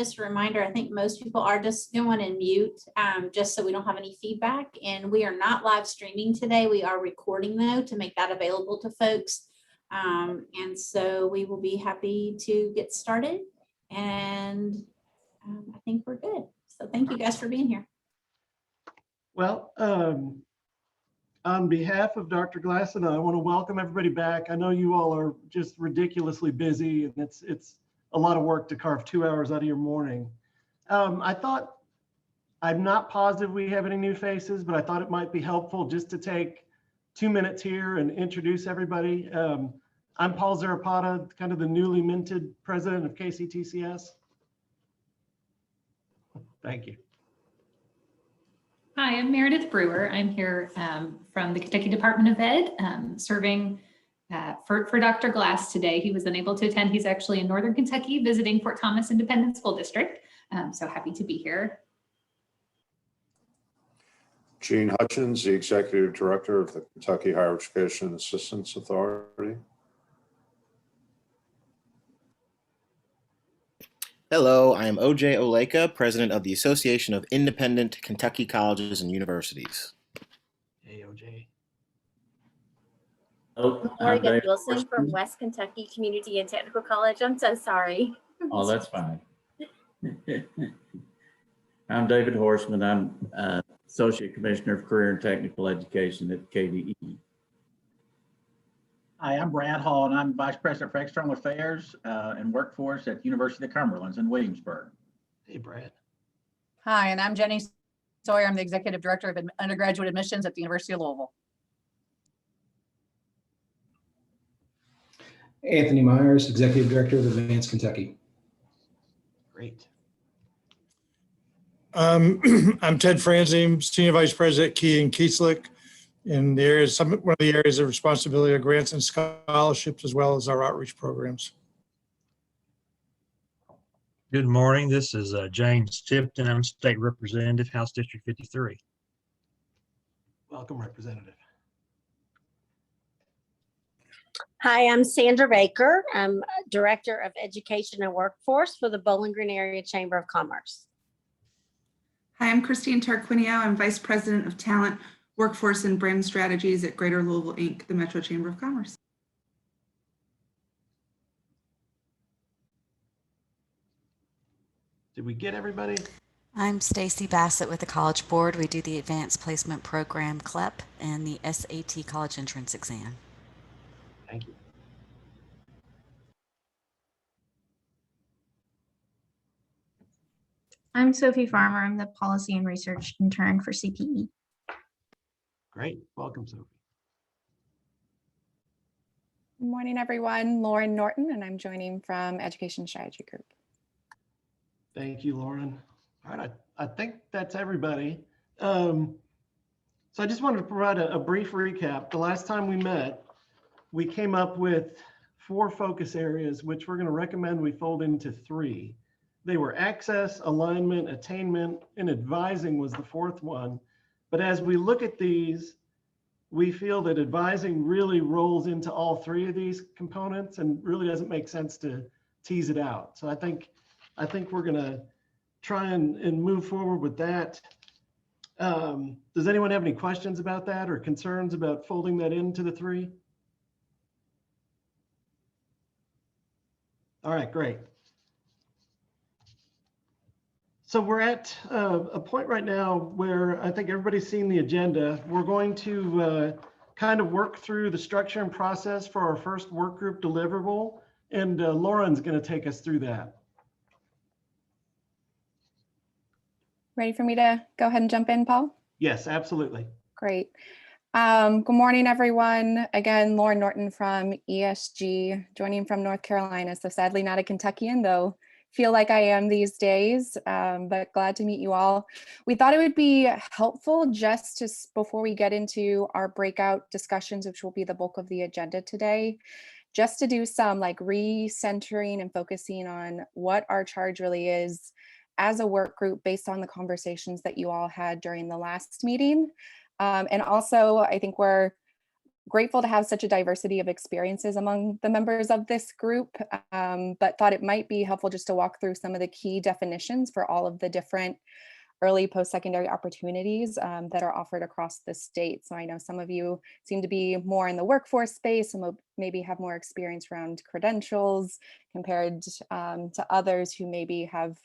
Just a reminder, I think most people are just going in mute, just so we don't have any feedback. And we are not live streaming today. We are recording though to make that available to folks. And so we will be happy to get started. And I think we're good. So thank you guys for being here. Well, on behalf of Dr. Glasson, I want to welcome everybody back. I know you all are just ridiculously busy, and it's a lot of work to carve 2 hours out of your morning. I'm not positive we have any new faces, but I thought it might be helpful just to take 2 minutes here and introduce everybody. I'm Paul Zarapata, kind of the newly minted president of KCTCS. Thank you. Hi, I'm Meredith Brewer. I'm here from the Kentucky Department of Ed, serving for Dr. Glass today. He was unable to attend. He's actually in Northern Kentucky visiting Fort Thomas Independent School District. So happy to be here. Gene Hutchins, the Executive Director of the Kentucky Higher Education Assistance Authority. Hello, I am OJ Oleka, President of the Association of Independent Kentucky Colleges and Universities. Hey, OJ. Oh, Morgan Wilson from West Kentucky Community and Technical College. I'm so sorry. Oh, that's fine. I'm David Horseman. I'm Associate Commissioner of Career and Technical Education at KDE. Hi, I'm Brad Hall, and I'm Vice President for External Affairs and Workforce at the University of Cumberland in Williamsburg. Hey, Brad. Hi, and I'm Jenny Sawyer. I'm the Executive Director of Undergraduate Admissions at the University of Louisville. Anthony Myers, Executive Director of Advanced Kentucky. Great. I'm Ted Franzim, Senior Vice President, Key and Keeslick, in the areas, one of the areas of responsibility are grants and scholarships, as well as our outreach programs. Good morning. This is James Tipton. I'm State Representative, House District 53. Welcome, Representative. Hi, I'm Sandra Baker. I'm Director of Education and Workforce for the Bowling Green Area Chamber of Commerce. Hi, I'm Christine Tarquinio. I'm Vice President of Talent, Workforce and Brand Strategies at Greater Louisville, Inc., the Metro Chamber of Commerce. Did we get everybody? I'm Stacy Bassett with the College Board. We do the Advanced Placement Program, CLEP, and the SAT College Entrance Exam. Thank you. I'm Sophie Farmer. I'm the Policy and Research Intern for CPE. Great. Welcome, Sophie. Good morning, everyone. Lauren Norton, and I'm joining from Education Strategy Group. Thank you, Lauren. All right, I think that's everybody. So I just wanted to provide a brief recap. The last time we met, we came up with 4 focus areas, which we're going to recommend we fold into 3. They were access, alignment, attainment, and advising was the 4th one. But as we look at these, we feel that advising really rolls into all 3 of these components and really doesn't make sense to tease it out. So I think we're going to try and move forward with that. Does anyone have any questions about that or concerns about folding that into the 3? All right, great. So we're at a point right now where I think everybody's seen the agenda. We're going to kind of work through the structure and process for our first work group deliverable, and Lauren's going to take us through that. Ready for me to go ahead and jump in, Paul? Yes, absolutely. Great. Good morning, everyone. Again, Lauren Norton from ESG, joining from North Carolina. So sadly not a Kentuckian, though feel like I am these days, but glad to meet you all. We thought it would be helpful just to, before we get into our breakout discussions, which will be the bulk of the agenda today, just to do some like recentering and focusing on what our charge really is as a work group based on the conversations that you all had during the last meeting. And also, I think we're grateful to have such a diversity of experiences among the members of this group, but thought it might be helpful just to walk through some of the key definitions for all of the different early post-secondary opportunities that are offered across the state. So I know some of you seem to be more in the workforce space, some maybe have more experience around credentials compared to others who maybe have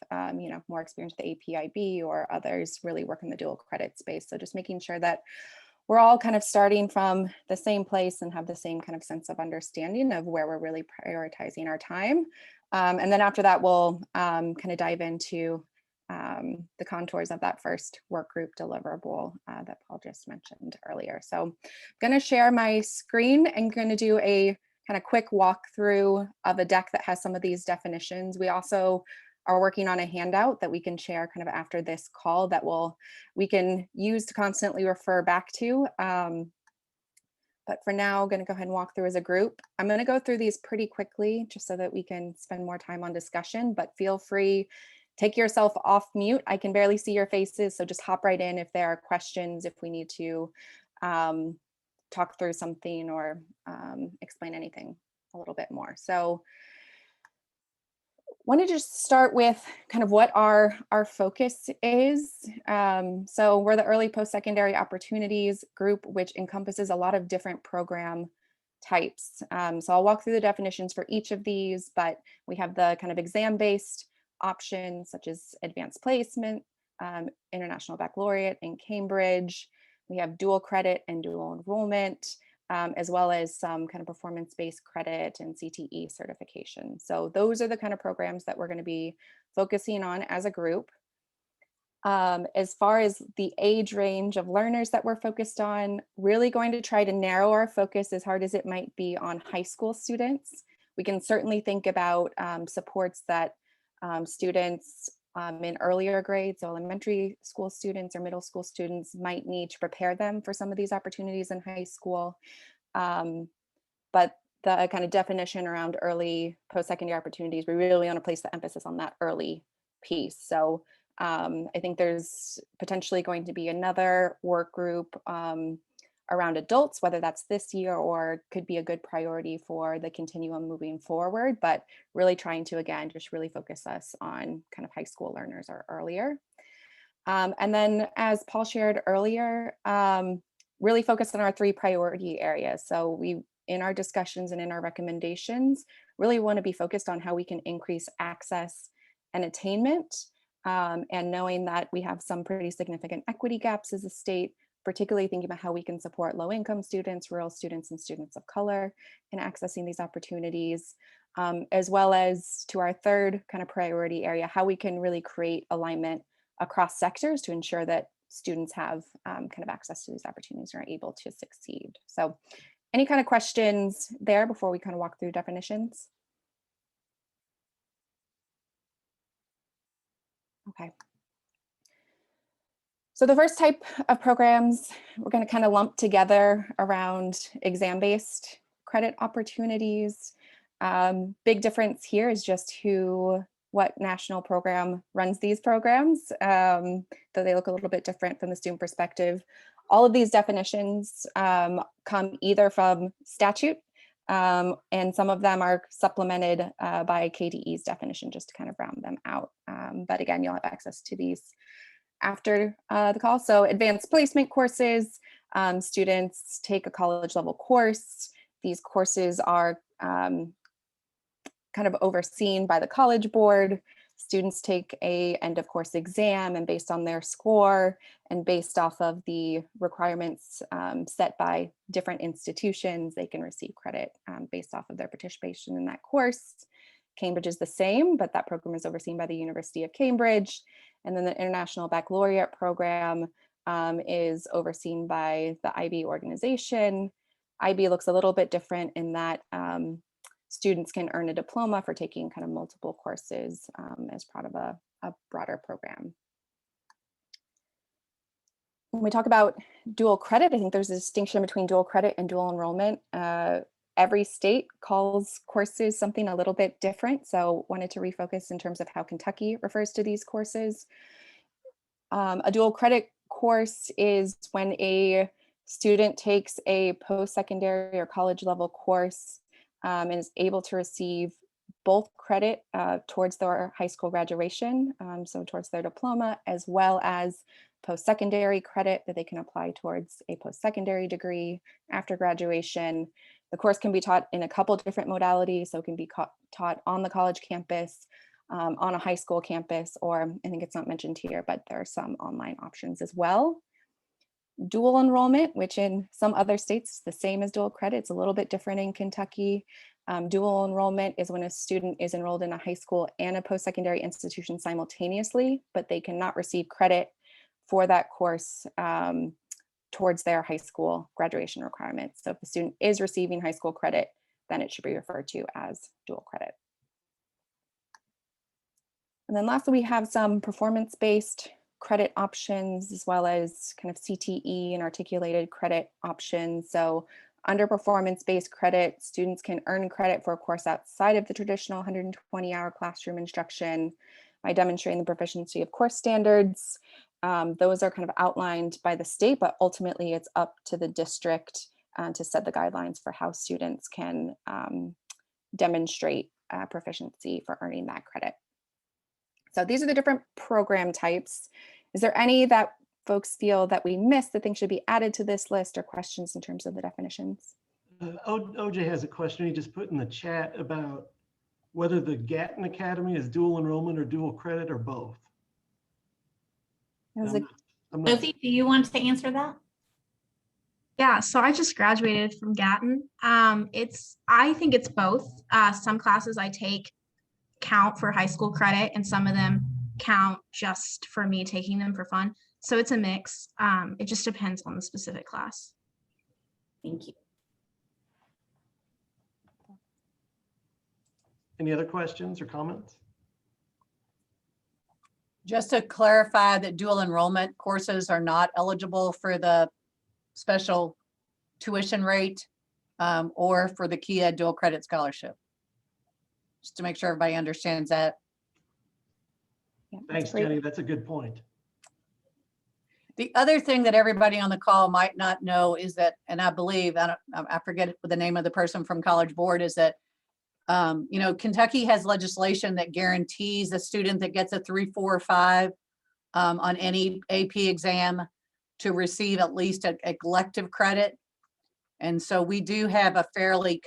more experience with the APIB, or others really work in the dual credit space. So just making sure that we're all kind of starting from the same place and have the same kind of sense of understanding of where we're really prioritizing our time. And then after that, we'll kind of dive into the contours of that first work group deliverable that Paul just mentioned earlier. So I'm going to share my screen and going to do a kind of quick walkthrough of a deck that has some of these definitions. We also are working on a handout that we can share kind of after this call that we can use to constantly refer back to. But for now, I'm going to go ahead and walk through as a group. I'm going to go through these pretty quickly just so that we can spend more time on discussion, but feel free, take yourself off mute. I can barely see your faces, so just hop right in if there are questions, if we need to talk through something or explain anything a little bit more. So want to just start with kind of what our focus is. So we're the early post-secondary opportunities group, which encompasses a lot of different program types. So I'll walk through the definitions for each of these, but we have the kind of exam-based options such as advanced placement, international baccalaureate in Cambridge. We have dual credit and dual enrollment, as well as some kind of performance-based credit and CTE certification. So those are the kind of programs that we're going to be focusing on as a group. As far as the age range of learners that we're focused on, really going to try to narrow our focus, as hard as it might be, on high school students. We can certainly think about supports that students in earlier grades, so elementary school students or middle school students might need to prepare them for some of these opportunities in high school. But the kind of definition around early post-secondary opportunities, we really want to place the emphasis on that early piece. So I think there's potentially going to be another work group around adults, whether that's this year or could be a good priority for the continuum moving forward, but really trying to, again, just really focus us on kind of high school learners or earlier. And then as Paul shared earlier, really focus on our 3 priority areas. So we, in our discussions and in our recommendations, really want to be focused on how we can increase access and attainment, and knowing that we have some pretty significant equity gaps as a state, particularly thinking about how we can support low-income students, rural students, and students of color in accessing these opportunities, as well as to our 3rd kind of priority area, how we can really create alignment across sectors to ensure that students have kind of access to these opportunities and are able to succeed. So any kind of questions there before we kind of walk through definitions? Okay. So the first type of programs we're going to kind of lump together around exam-based credit opportunities. Big difference here is just what national program runs these programs, though they look a little bit different from the student perspective. All of these definitions come either from statute, and some of them are supplemented by KDE's definition just to kind of round them out. But again, you'll have access to these after the call. So advanced placement courses, students take a college level course. These courses are kind of overseen by the College Board. Students take a end of course exam, and based on their score and based off of the requirements set by different institutions, they can receive credit based off of their participation in that course. Cambridge is the same, but that program is overseen by the University of Cambridge. And then the International Baccalaureate program is overseen by the IB organization. IB looks a little bit different in that students can earn a diploma for taking kind of multiple courses as part of a broader program. When we talk about dual credit, I think there's a distinction between dual credit and dual enrollment. Every state calls courses something a little bit different, so wanted to refocus in terms of how Kentucky refers to these courses. A dual credit course is when a student takes a post-secondary or college level course and is able to receive both credit towards their high school graduation, so towards their diploma, as well as post-secondary credit that they can apply towards a post-secondary degree after graduation. The course can be taught in a couple different modalities, so it can be taught on the college campus, on a high school campus, or I think it's not mentioned here, but there are some online options as well. Dual enrollment, which in some other states is the same as dual credit, it's a little bit different in Kentucky. Dual enrollment is when a student is enrolled in a high school and a post-secondary institution simultaneously, but they cannot receive credit for that course towards their high school graduation requirements. So if the student is receiving high school credit, then it should be referred to as dual credit. And then lastly, we have some performance-based credit options, as well as kind of CTE and articulated credit options. So under performance-based credit, students can earn credit for a course outside of the traditional 120-hour classroom instruction by demonstrating the proficiency of course standards. Those are kind of outlined by the state, but ultimately it's up to the district to set the guidelines for how students can demonstrate proficiency for earning that credit. So these are the different program types. Is there any that folks feel that we missed that think should be added to this list, or questions in terms of the definitions? OJ has a question he just put in the chat about whether the Gatton Academy is dual enrollment or dual credit or both. Sophie, do you want to answer that? Yeah, so I just graduated from Gatton. I think it's both. Some classes I take count for high school credit, and some of them count just for me taking them for fun. So it's a mix. It just depends on the specific class. Thank you. Any other questions or comments? Just to clarify that dual enrollment courses are not eligible for the special tuition rate or for the Key Ed dual credit scholarship. Just to make sure everybody understands that. Yeah, Thanks, Jenny. That's a good point. The other thing that everybody on the call might not know is that, and I believe, I forget the name of the person from College Board, is that, you know, Kentucky has legislation that guarantees a student that gets a 3, 4, or 5 on any AP exam to receive at least a collective credit. And so we do have a fairly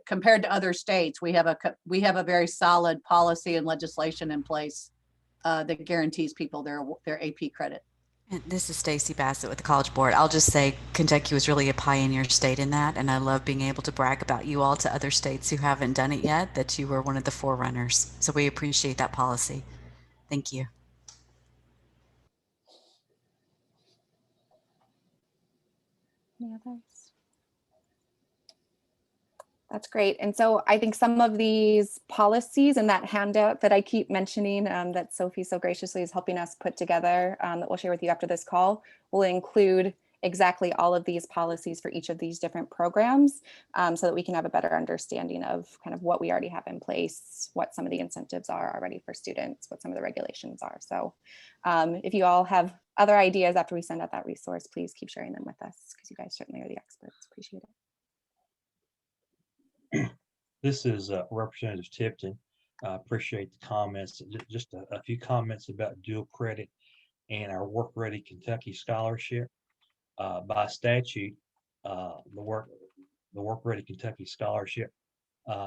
compared to other states, we have a very solid policy and legislation in place that guarantees people their AP credit. And this is Stacy Bassett with the College Board. I'll just say Kentucky was really a pioneer state in that, and I love being able to brag about you all to other states who haven't done it yet, that you were one of the forerunners. So we appreciate that policy. Thank you. Any others? That's great. And so I think some of these policies and that handout that I keep mentioning that Sophie so graciously is helping us put together that we'll share with you after this call will include exactly all of these policies for each of these different programs so that we can have a better understanding of kind of what we already have in place, what some of the incentives are already for students, what some of the regulations are. So if you all have other ideas after we send out that resource, please keep sharing them with us because you guys certainly are the experts. Appreciate it. This is Representative Tipton. I appreciate the comments. Just a few comments about dual credit and our Work Ready Kentucky Scholarship. By statute, the Work Ready Kentucky Scholarship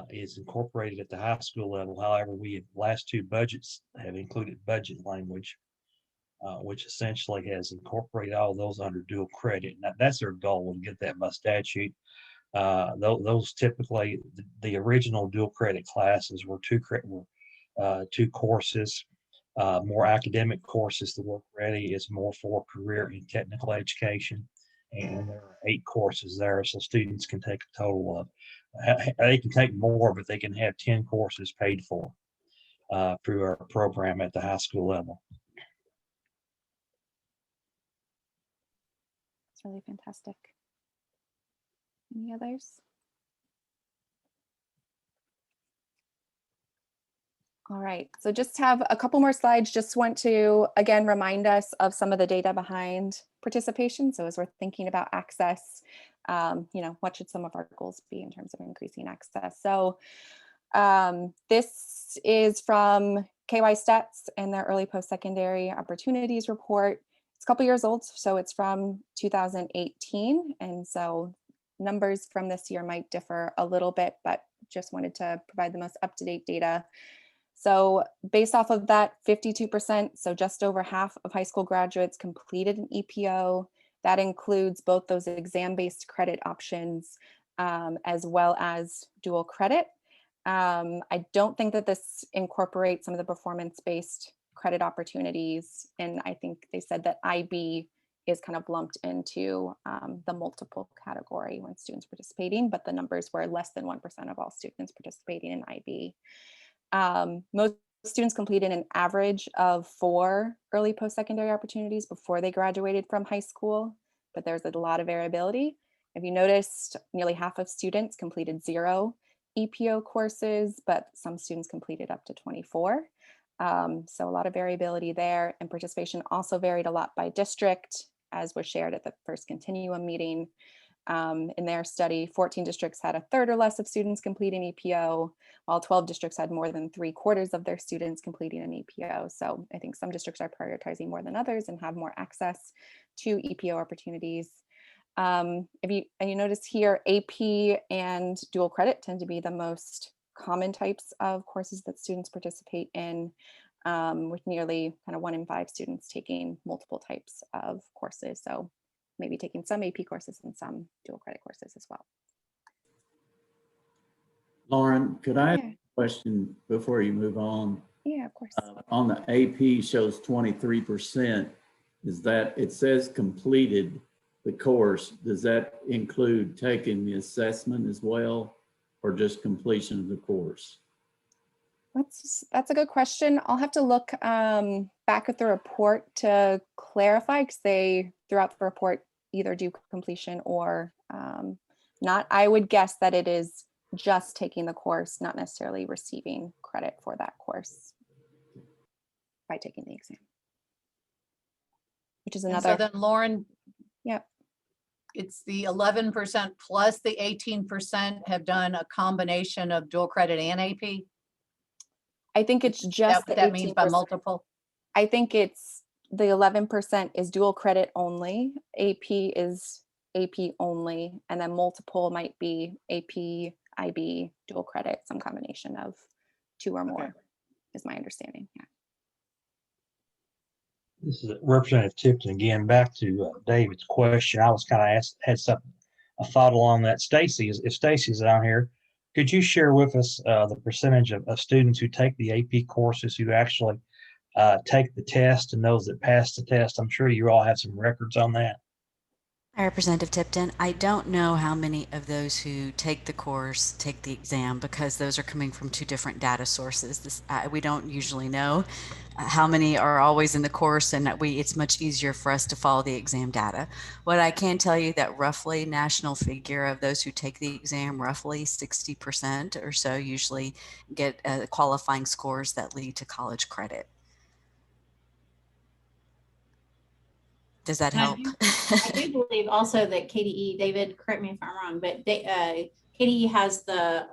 is incorporated at the high school level. However, last 2 budgets have included budget language, which essentially has incorporated all those under dual credit. Now, that's their goal, to get that by statute. Those typically, the original dual credit classes were 2 courses, more academic courses. The Work Ready is more for career and technical education, and there are 8 courses there, so students can take a total of, they can take more, but they can have 10 courses paid for through our program at the high school level. It's really fantastic. Any others? All right, so just have a couple more slides. Just want to, again, remind us of some of the data behind participation. So as we're thinking about access, what should some of our goals be in terms of increasing access? So this is from KY Stats and their early post-secondary opportunities report. It's a couple years old, so it's from 2018. And so numbers from this year might differ a little bit, but just wanted to provide the most up-to-date data. So based off of that, 52%, so just over half of high school graduates completed an EPO. That includes both those exam-based credit options as well as dual credit. I don't think that this incorporates some of the performance-based credit opportunities. And I think they said that IB is kind of lumped into the multiple category when students participating, but the numbers were less than 1% of all students participating in IB. Most students completed an average of 4 early post-secondary opportunities before they graduated from high school, but there's a lot of variability. If you noticed, nearly half of students completed 0 EPO courses, but some students completed up to 24. So a lot of variability there, and participation also varied a lot by district, as was shared at the first Continuum meeting. In their study, 14 districts had 1/3 or less of students completing EPO, while 12 districts had more than 3/4 of their students completing an EPO. So I think some districts are prioritizing more than others and have more access to EPO opportunities. If you notice here, AP and dual credit tend to be the most common types of courses that students participate in, with nearly kind of 1 in 5 students taking multiple types of courses. So maybe taking some AP courses and some dual credit courses as well. Lauren, could I ask a question before you move on? Yeah, of course. On the AP shows 23%. Is that, it says completed the course. Does that include taking the assessment as well, or just completion of the course? That's a good question. I'll have to look back at the report to clarify, because they, throughout the report, either do completion or not. I would guess that it is just taking the course, not necessarily receiving credit for that course by taking the exam. Which is another. And so then Lauren, yep. It's the 11% plus the 18% have done a combination of dual credit and AP. I think it's just what that means by multiple. I think it's the 11% is dual credit only. AP is AP only, and then multiple might be AP, IB, dual credit, some combination of 2 or more, is my understanding. Yeah. This is Representative Tipton again. Back to David's question. I was kind of had a thought along that. Stacy, if Stacy's on here, could you share with us the percentage of students who take the AP courses who actually take the test, and those that pass the test? I'm sure you all have some records on that. Hi, Representative Tipton. I don't know how many of those who take the course take the exam, because those are coming from 2 different data sources. We don't usually know how many are always in the course, and it's much easier for us to follow the exam data. What I can tell you that roughly national figure of those who take the exam, roughly 60% or so usually get qualifying scores that lead to college credit. Does that help? I do believe also that KDE, David, correct me if I'm wrong, but KDE has the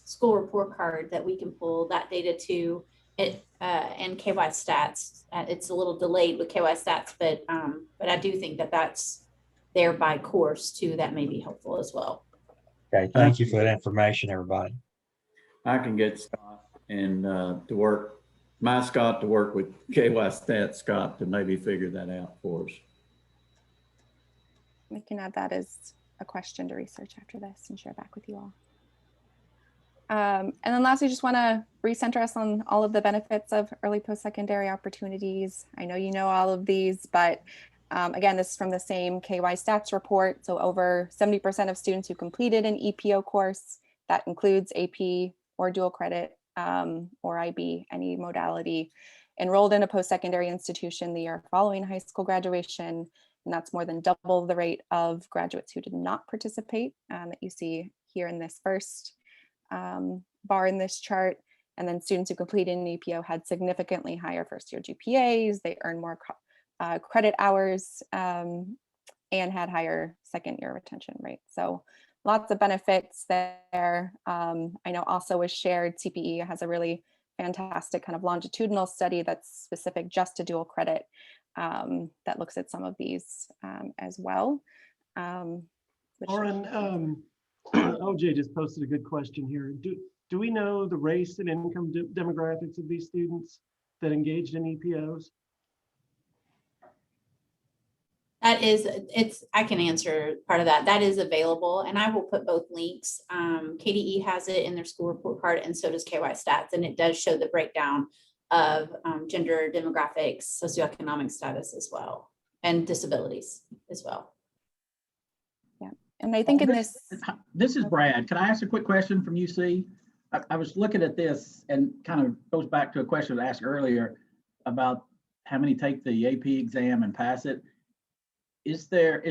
school report card that we can pull that data to it, and KY Stats. It's a little delayed with KY Stats, but I do think that that's there by course too. That may be helpful as well. Okay, thank you for that information, everybody. I can get Scott and to work with KY Stats, Scott, to maybe figure that out for us. We can add that as a question to research after this and share back with you all. And then lastly, just want to recenter us on all of the benefits of early post-secondary opportunities. I know you know all of these, but again, this is from the same KY Stats report. So over 70% of students who completed an EPO course, that includes AP or dual credit, or IB, any modality, enrolled in a post-secondary institution the year following high school graduation. And that's more than double the rate of graduates who did not participate that you see here in this first bar in this chart. And then students who completed an EPO had significantly higher first-year GPAs. They earned more credit hours and had higher second-year retention rate. So lots of benefits there. I know also was shared, CPE has a really fantastic kind of longitudinal study that's specific just to dual credit that looks at some of these as well. Lauren, OJ just posted a good question here. Do we know the race and income demographics of these students that engaged in EPOs? I can answer part of that. That is available, and I will put both links. KDE has it in their school report card, and so does KY Stats, and it does show the breakdown of gender, demographics, socioeconomic status as well, and disabilities as well. Yeah, and I think in this is Brad. Can I ask a quick question from UC? I was looking at this and kind of goes back to a question I asked earlier about how many take the AP exam and pass it. Is there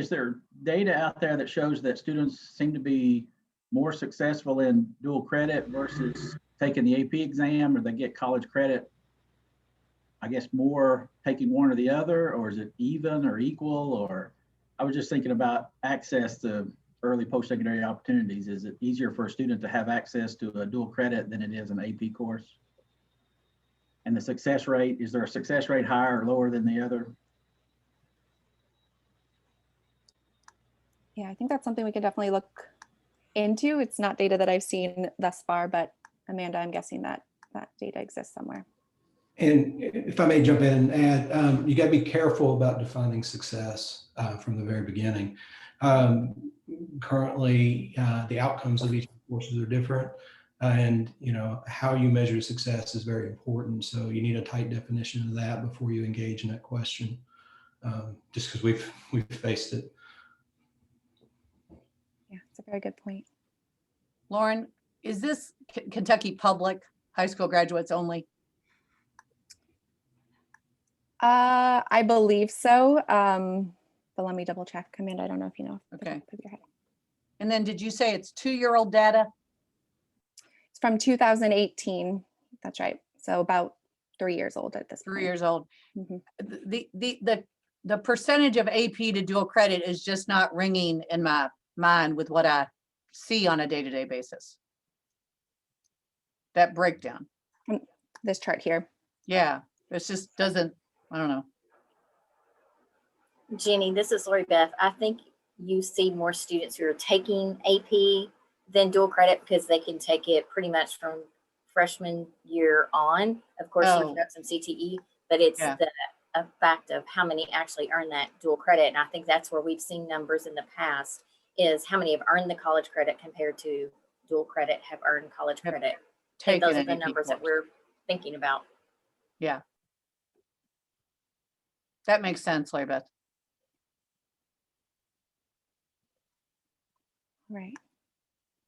data out there that shows that students seem to be more successful in dual credit versus taking the AP exam, or they get college credit, I guess, more taking one or the other, or is it even or equal? Or I was just thinking about access to early post-secondary opportunities. Is it easier for a student to have access to a dual credit than it is an AP course? And the success rate, is there a success rate higher or lower than the other? Yeah, I think that's something we can definitely look into. It's not data that I've seen thus far, but Amanda, I'm guessing that that data exists somewhere. And if I may jump in and add, you got to be careful about defining success from the very beginning. Currently, the outcomes of each courses are different, and how you measure success is very important. So you need a tight definition of that before you engage in that question. Just because we've faced it. Yeah, it's a very good point. Lauren, is this Kentucky public high school graduates only? I believe so, but let me double check. Amanda, I don't know if you know. Okay. And then did you say it's 2-year-old data? It's from 2018. That's right. So about 3 years old at this point. 3 years old. Mm-hmm. The percentage of AP to dual credit is just not ringing in my mind with what I see on a day-to-day basis. That breakdown. This chart here. Yeah, it just doesn't, I don't know. Jenny, this is Lori Beth. I think you see more students who are taking AP than dual credit because they can take it pretty much from freshman year on. Of course, you've got some CTE, but it's a fact of how many actually earn that dual credit. And I think that's where we've seen numbers in the past is how many have earned the college credit compared to dual credit have earned college credit. And those are the numbers that we're thinking about. Yeah. That makes sense, Lori Beth. Right.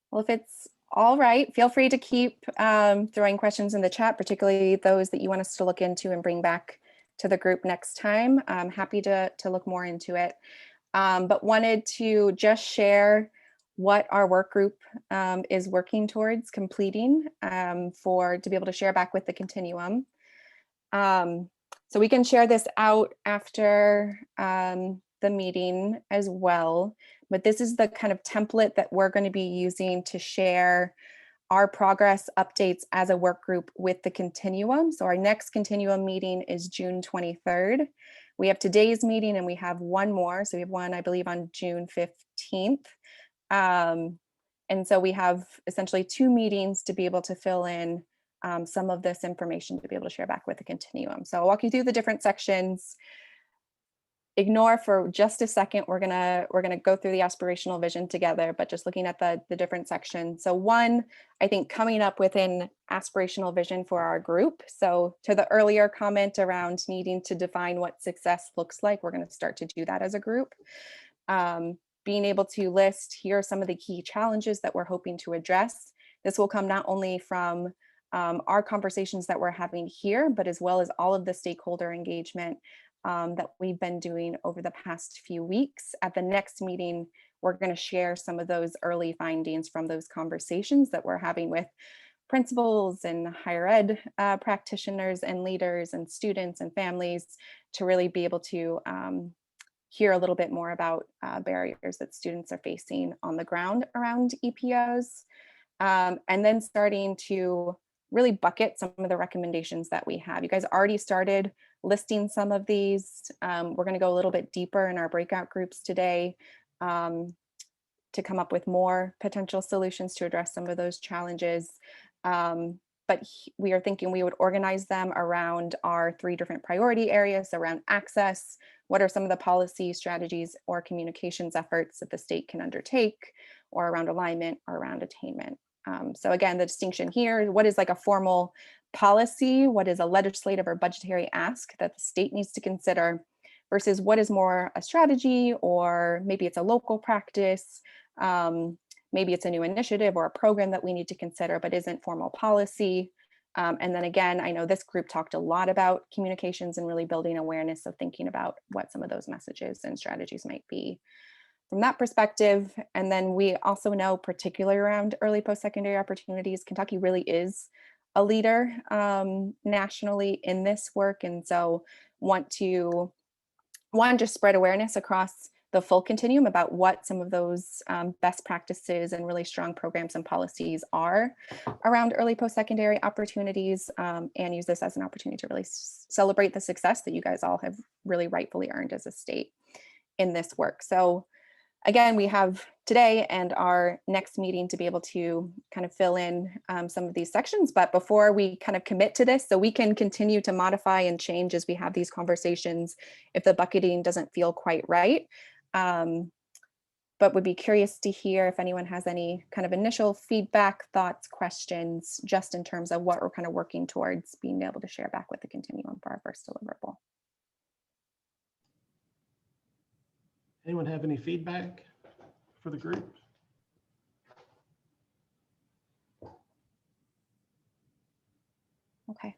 Well, if it's all right, feel free to keep throwing questions in the chat, particularly those that you want us to look into and bring back to the group next time. I'm happy to look more into it. But wanted to just share what our work group is working towards completing to be able to share back with the Continuum. So we can share this out after the meeting as well, but this is the kind of template that we're going to be using to share our progress updates as a work group with the Continuum. So our next Continuum meeting is June 23rd. We have today's meeting and we have one more. So we have one, I believe, on June 15th. And so we have essentially 2 meetings to be able to fill in some of this information to be able to share back with the Continuum. So I'll walk you through the different sections. Ignore for just a second, we're gonna go through the aspirational vision together, but just looking at the different sections. So one, I think coming up with an aspirational vision for our group. So to the earlier comment around needing to define what success looks like, we're gonna start to do that as a group. Being able to list, here are some of the key challenges that we're hoping to address. This will come not only from our conversations that we're having here, but as well as all of the stakeholder engagement that we've been doing over the past few weeks. At the next meeting, we're going to share some of those early findings from those conversations that we're having with principals and higher ed practitioners and leaders and students and families to really be able to hear a little bit more about barriers that students are facing on the ground around EPOs. And then starting to really bucket some of the recommendations that we have. You guys already started listing some of these. We're going to go a little bit deeper in our breakout groups today to come up with more potential solutions to address some of those challenges. But we are thinking we would organize them around our 3 different priority areas around access. What are some of the policy strategies or communications efforts that the state can undertake, or around alignment or around attainment? So again, the distinction here, what is like a formal policy? What is a legislative or budgetary ask that the state needs to consider versus what is more a strategy, or maybe it's a local practice. Maybe it's a new initiative or a program that we need to consider, but isn't formal policy. And then again, I know this group talked a lot about communications and really building awareness, so thinking about what some of those messages and strategies might be from that perspective. And then we also know, particularly around early post-secondary opportunities, Kentucky really is a leader nationally in this work. And so want to just spread awareness across the full continuum about what some of those best practices and really strong programs and policies are around early post-secondary opportunities, and use this as an opportunity to really celebrate the success that you guys all have really rightfully earned as a state in this work. So again, we have today and our next meeting to be able to kind of fill in some of these sections. But before we kind of commit to this, so we can continue to modify and change as we have these conversations if the bucketing doesn't feel quite right. But would be curious to hear if anyone has any kind of initial feedback, thoughts, questions, just in terms of what we're kind of working towards being able to share back with the continuum for our first deliverable. Anyone have any feedback for the group? Okay.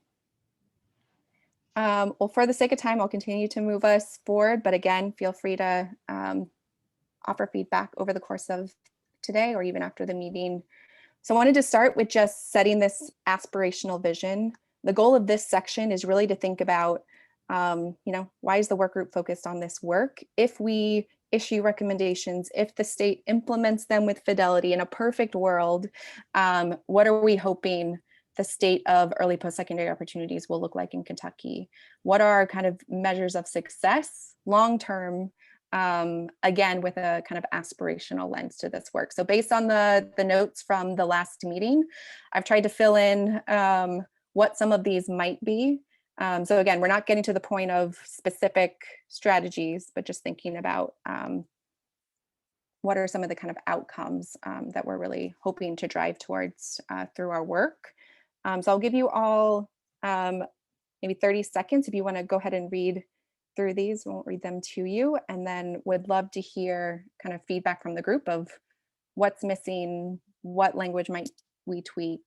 Well, for the sake of time, I'll continue to move us forward, but again, feel free to offer feedback over the course of today or even after the meeting. So I wanted to start with just setting this aspirational vision. The goal of this section is really to think about, why is the work group focused on this work? If we issue recommendations, if the state implements them with fidelity in a perfect world, what are we hoping the state of early post-secondary opportunities will look like in Kentucky? What are our kind of measures of success long-term, again, with a kind of aspirational lens to this work? So based on the notes from the last meeting, I've tried to fill in what some of these might be. So again, we're not getting to the point of specific strategies, but just thinking about what are some of the kind of outcomes that we're really hoping to drive towards through our work. So I'll give you all maybe 30 seconds if you want to go ahead and read through these. We won't read them to you, and then would love to hear kind of feedback from the group of what's missing, what language might we tweak,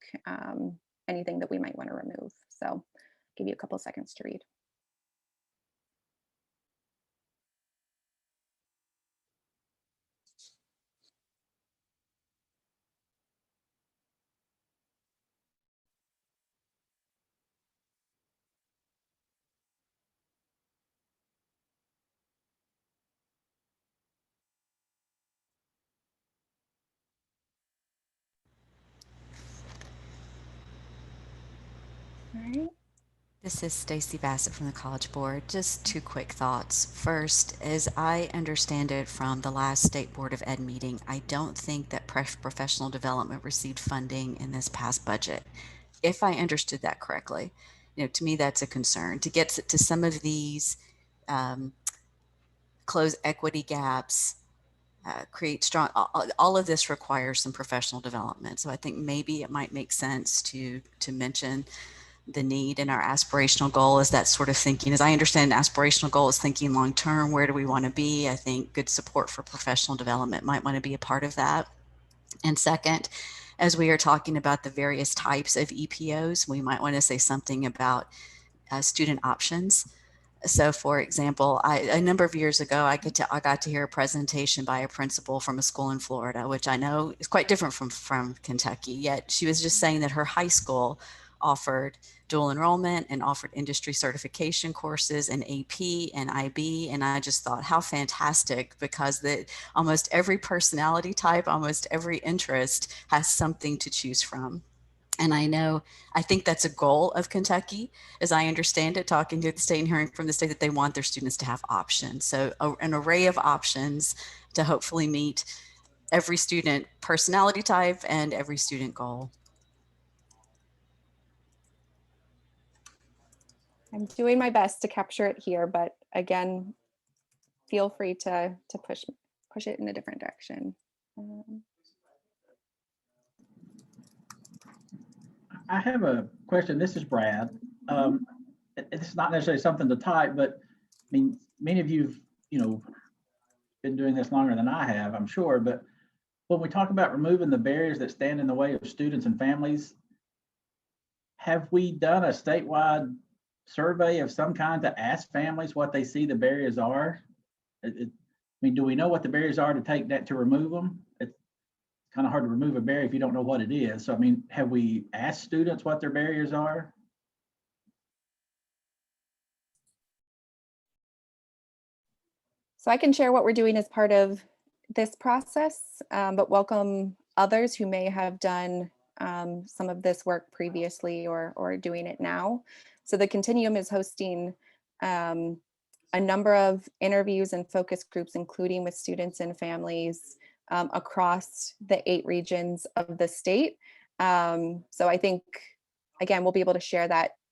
anything that we might want to remove. So give you a couple seconds to read. All right. This is Stacy Bassett from the College Board. Just 2 quick thoughts. First, as I understand it from the last State Board of Ed meeting, I don't think that professional development received funding in this past budget. If I understood that correctly, to me, that's a concern. To get to some of these close equity gaps, create strong, all of this requires some professional development. So I think maybe it might make sense to mention the need in our aspirational goal is that sort of thinking. As I understand, aspirational goal is thinking long term. Where do we want to be? I think good support for professional development might want to be a part of that. And second, as we are talking about the various types of EPOs, we might want to say something about student options. So for example, a number of years ago, I got to hear a presentation by a principal from a school in Florida, which I know is quite different from Kentucky, yet she was just saying that her high school offered dual enrollment and offered industry certification courses in AP and IB. And I just thought how fantastic, because almost every personality type, almost every interest has something to choose from. And I think that's a goal of Kentucky, as I understand it, talking to the state and hearing from the state, that they want their students to have options. So an array of options to hopefully meet every student personality type and every student goal. I'm doing my best to capture it here, but again, feel free to push it in a different direction. I have a question. This is Brad. It's not necessarily something to type, but I mean, many of you've, been doing this longer than I have, I'm sure. But when we talk about removing the barriers that stand in the way of students and families, have we done a statewide survey of some kind to ask families what they see the barriers are? I mean, do we know what the barriers are to remove them? It's kind of hard to remove a barrier if you don't know what it is. So, I mean, have we asked students what their barriers are? So I can share what we're doing as part of this process, but welcome others who may have done some of this work previously or doing it now. So the Continuum is hosting a number of interviews and focus groups, including with students and families across the 8 regions of the state. So I think, again, we'll be able to share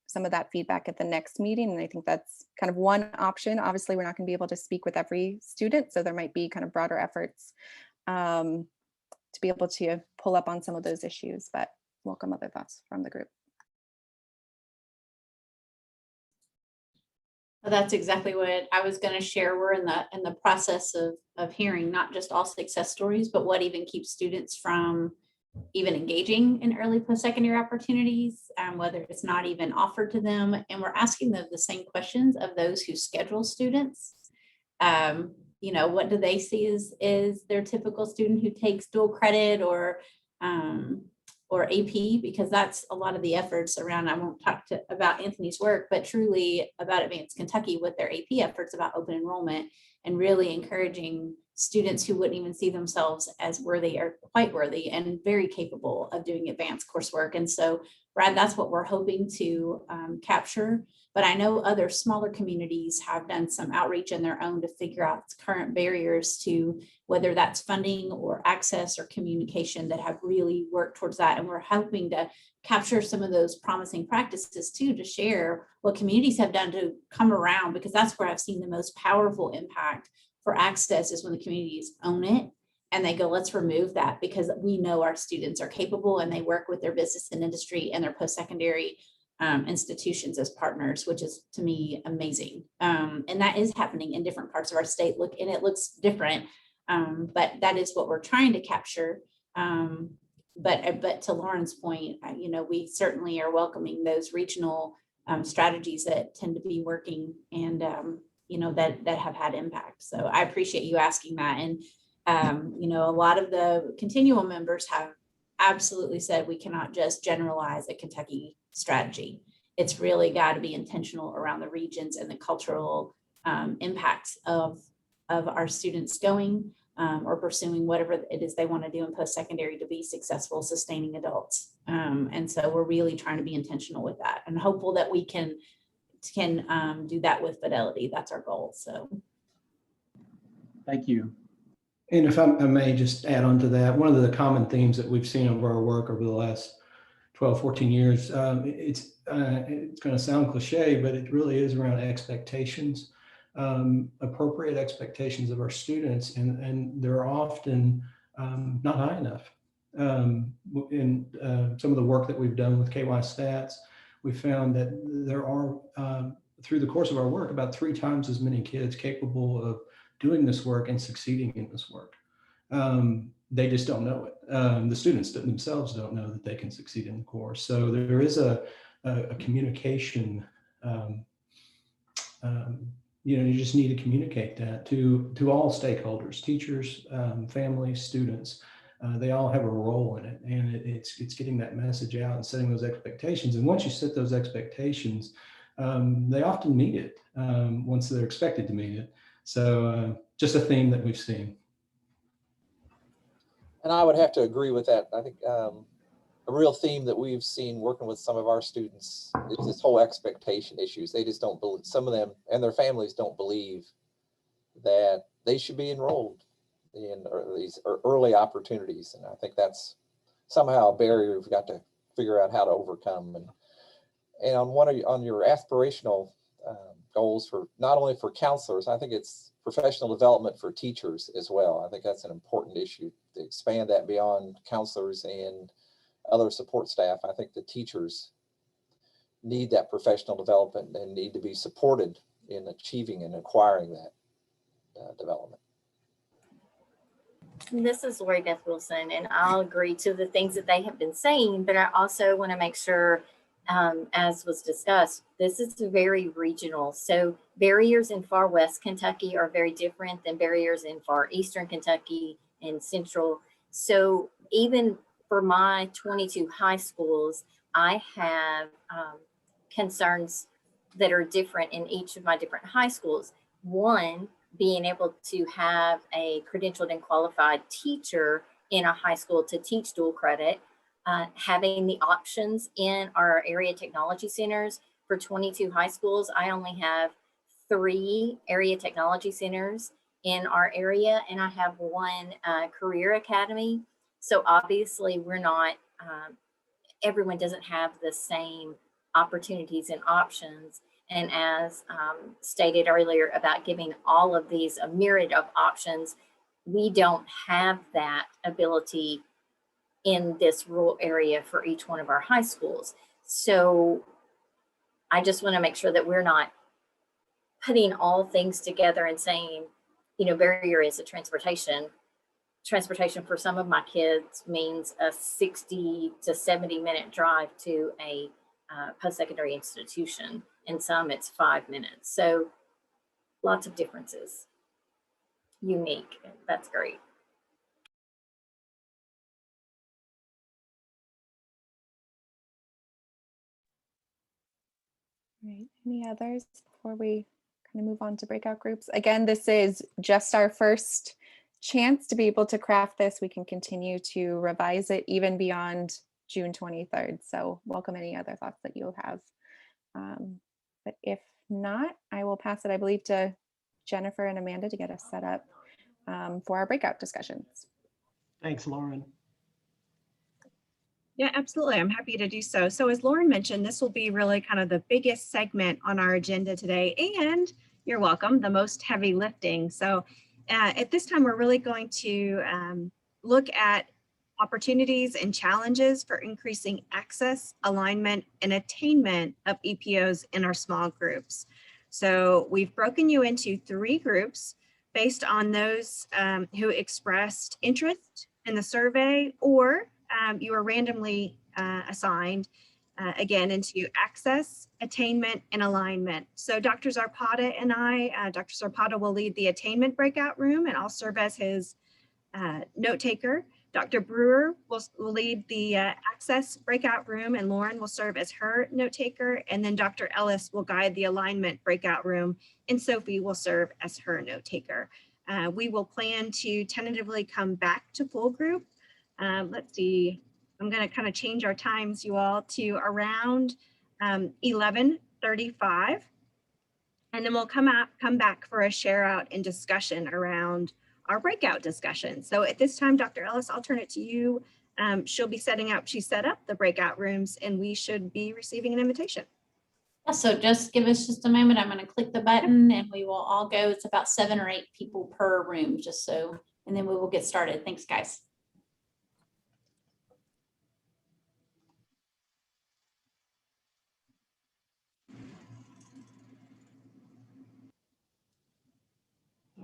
some of that feedback at the next meeting. And I think that's kind of one option. Obviously, we're not going to be able to speak with every student, so there might be kind of broader efforts to be able to pull up on some of those issues, but welcome other thoughts from the group. Well, that's exactly what I was going to share. We're in the process of hearing not just all success stories, but what even keeps students from even engaging in early post-secondary opportunities, whether it's not even offered to them. And we're asking them the same questions of those who schedule students. What do they see is their typical student who takes dual credit or AP, because that's a lot of the efforts around. I won't talk about Anthony's work, but truly about Advanced Kentucky with their AP efforts about open enrollment and really encouraging students who wouldn't even see themselves as worthy or quite worthy and very capable of doing advanced coursework. And so, Brad, that's what we're hoping to capture. But I know other smaller communities have done some outreach in their own to figure out current barriers to whether that's funding or access or communication that have really worked towards that. And we're hoping to capture some of those promising practices too, to share what communities have done to come around, because that's where I've seen the most powerful impact for access is when the communities own it and they go, let's remove that, because we know our students are capable and they work with their business and industry and their post-secondary institutions as partners, which is to me amazing. And that is happening in different parts of our state. It looks different, but that is what we're trying to capture. But to Lauren's point, we certainly are welcoming those regional strategies that tend to be working and that have had impact. So I appreciate you asking that. And a lot of the Continuum members have absolutely said we cannot just generalize a Kentucky strategy. It's really got to be intentional around the regions and the cultural impacts of our students going or pursuing whatever it is they want to do in post-secondary to be successful, sustaining adults. And so we're really trying to be intentional with that and hopeful that we can do that with fidelity. That's our goal. So thank you. And if I may just add on to that, one of the common themes that we've seen over our work over the last 12, 14 years, it's going to sound cliche, but it really is around expectations, appropriate expectations of our students, and they're often not high enough. In some of the work that we've done with KY Stats, we found that there are, through the course of our work, about 3 times as many kids capable of doing this work and succeeding in this work. They just don't know it. The students themselves don't know that they can succeed in the course. So there is a communication You just need to communicate that to all stakeholders, teachers, families, students. They all have a role in it, and it's getting that message out and setting those expectations. And once you set those expectations, they often meet it once they're expected to meet it. So just a theme that we've seen. And I would have to agree with that. I think a real theme that we've seen working with some of our students is this whole expectation issues. They just don't believe, some of them and their families don't believe that they should be enrolled in these early opportunities. And I think that's somehow a barrier we've got to figure out how to overcome. And on your aspirational goals for not only for counselors, I think it's professional development for teachers as well. I think that's an important issue to expand that beyond counselors and other support staff. I think the teachers need that professional development and need to be supported in achieving and acquiring that development. This is Lori Beth Wilson, and I'll agree to the things that they have been saying, but I also want to make sure, as was discussed, this is very regional. So barriers in far west Kentucky are very different than barriers in far eastern Kentucky and central. So even for my 22 high schools, I have concerns that are different in each of my different high schools. One, being able to have a credentialed and qualified teacher in a high school to teach dual credit, having the options in our area technology centers. For 22 high schools, I only have 3 area technology centers in our area, and I have 1 career academy. So obviously we're not, everyone doesn't have the same opportunities and options. And as stated earlier about giving all of these a myriad of options, we don't have that ability in this rural area for each one of our high schools. So I just want to make sure that we're not putting all things together and saying, barrier is a transportation. Transportation for some of my kids means a 60 to 70-minute drive to a post-secondary institution. And some it's 5 minutes. So lots of differences. Unique. That's great. Right. Any others before we kind of move on to breakout groups? Again, this is just our first chance to be able to craft this. We can continue to revise it even beyond June 23rd. So welcome any other thoughts that you have. But if not, I will pass it, I believe, to Jennifer and Amanda to get us set up for our breakout discussions. Thanks, Lauren. Yeah, absolutely. I'm happy to do so. So as Lauren mentioned, this will be really kind of the biggest segment on our agenda today, and you're welcome, the most heavy lifting. So at this time, we're really going to look at opportunities and challenges for increasing access, alignment, and attainment of EPOs in our small groups. So we've broken you into 3 groups based on those who expressed interest in the survey, or you were randomly assigned again into access, attainment, and alignment. So Dr. Zarpada and Dr. Zarpada will lead the attainment breakout room, and I'll serve as his note taker. Dr. Brewer will lead the access breakout room, and Lauren will serve as her note taker. And then Dr. Ellis will guide the alignment breakout room, and Sophie will serve as her note taker. We will plan to tentatively come back to full group. Let's see, I'm going to kind of change our times, you all, to around 11:35. And then we'll come back for a share out and discussion around our breakout discussion. So at this time, Dr. Ellis, I'll turn it to you. She'll be she set up the breakout rooms, and we should be receiving an invitation. Yeah, so just give us just a moment. I'm going to click the button and we will all go. It's about 7 or 8 people per room, just so, and then we will get started. Thanks, guys.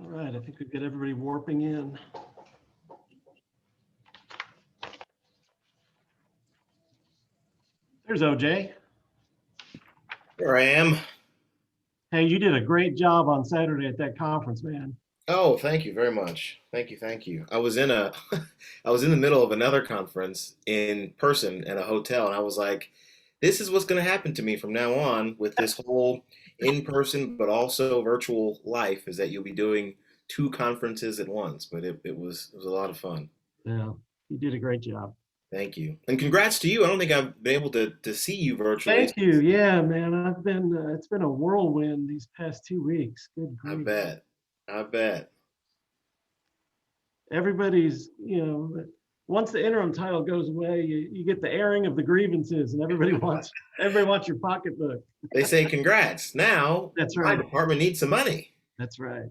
All right, I think we've got everybody warping in. There's OJ. Here I am. Hey, you did a great job on Saturday at that conference, man. Oh, thank you very much. Thank you, thank you. I was in a I was in the middle of another conference in person at a hotel, and I was like, this is what's going to happen to me from now on with this whole in-person but also virtual life, is that you'll be doing two conferences at once. But it was a lot of fun. Yeah, you did a great job. Thank you. And congrats to you. I don't think I've been able to see you virtually. Thank you. Yeah, man, I've been, it's been a whirlwind these past 2 weeks. Good I grief. bet. I bet. Everybody's, once the interim title goes away, you get the airing of the grievances, and everybody wants your pocketbook. They say congrats. Now That's my right. department needs some money. That's right.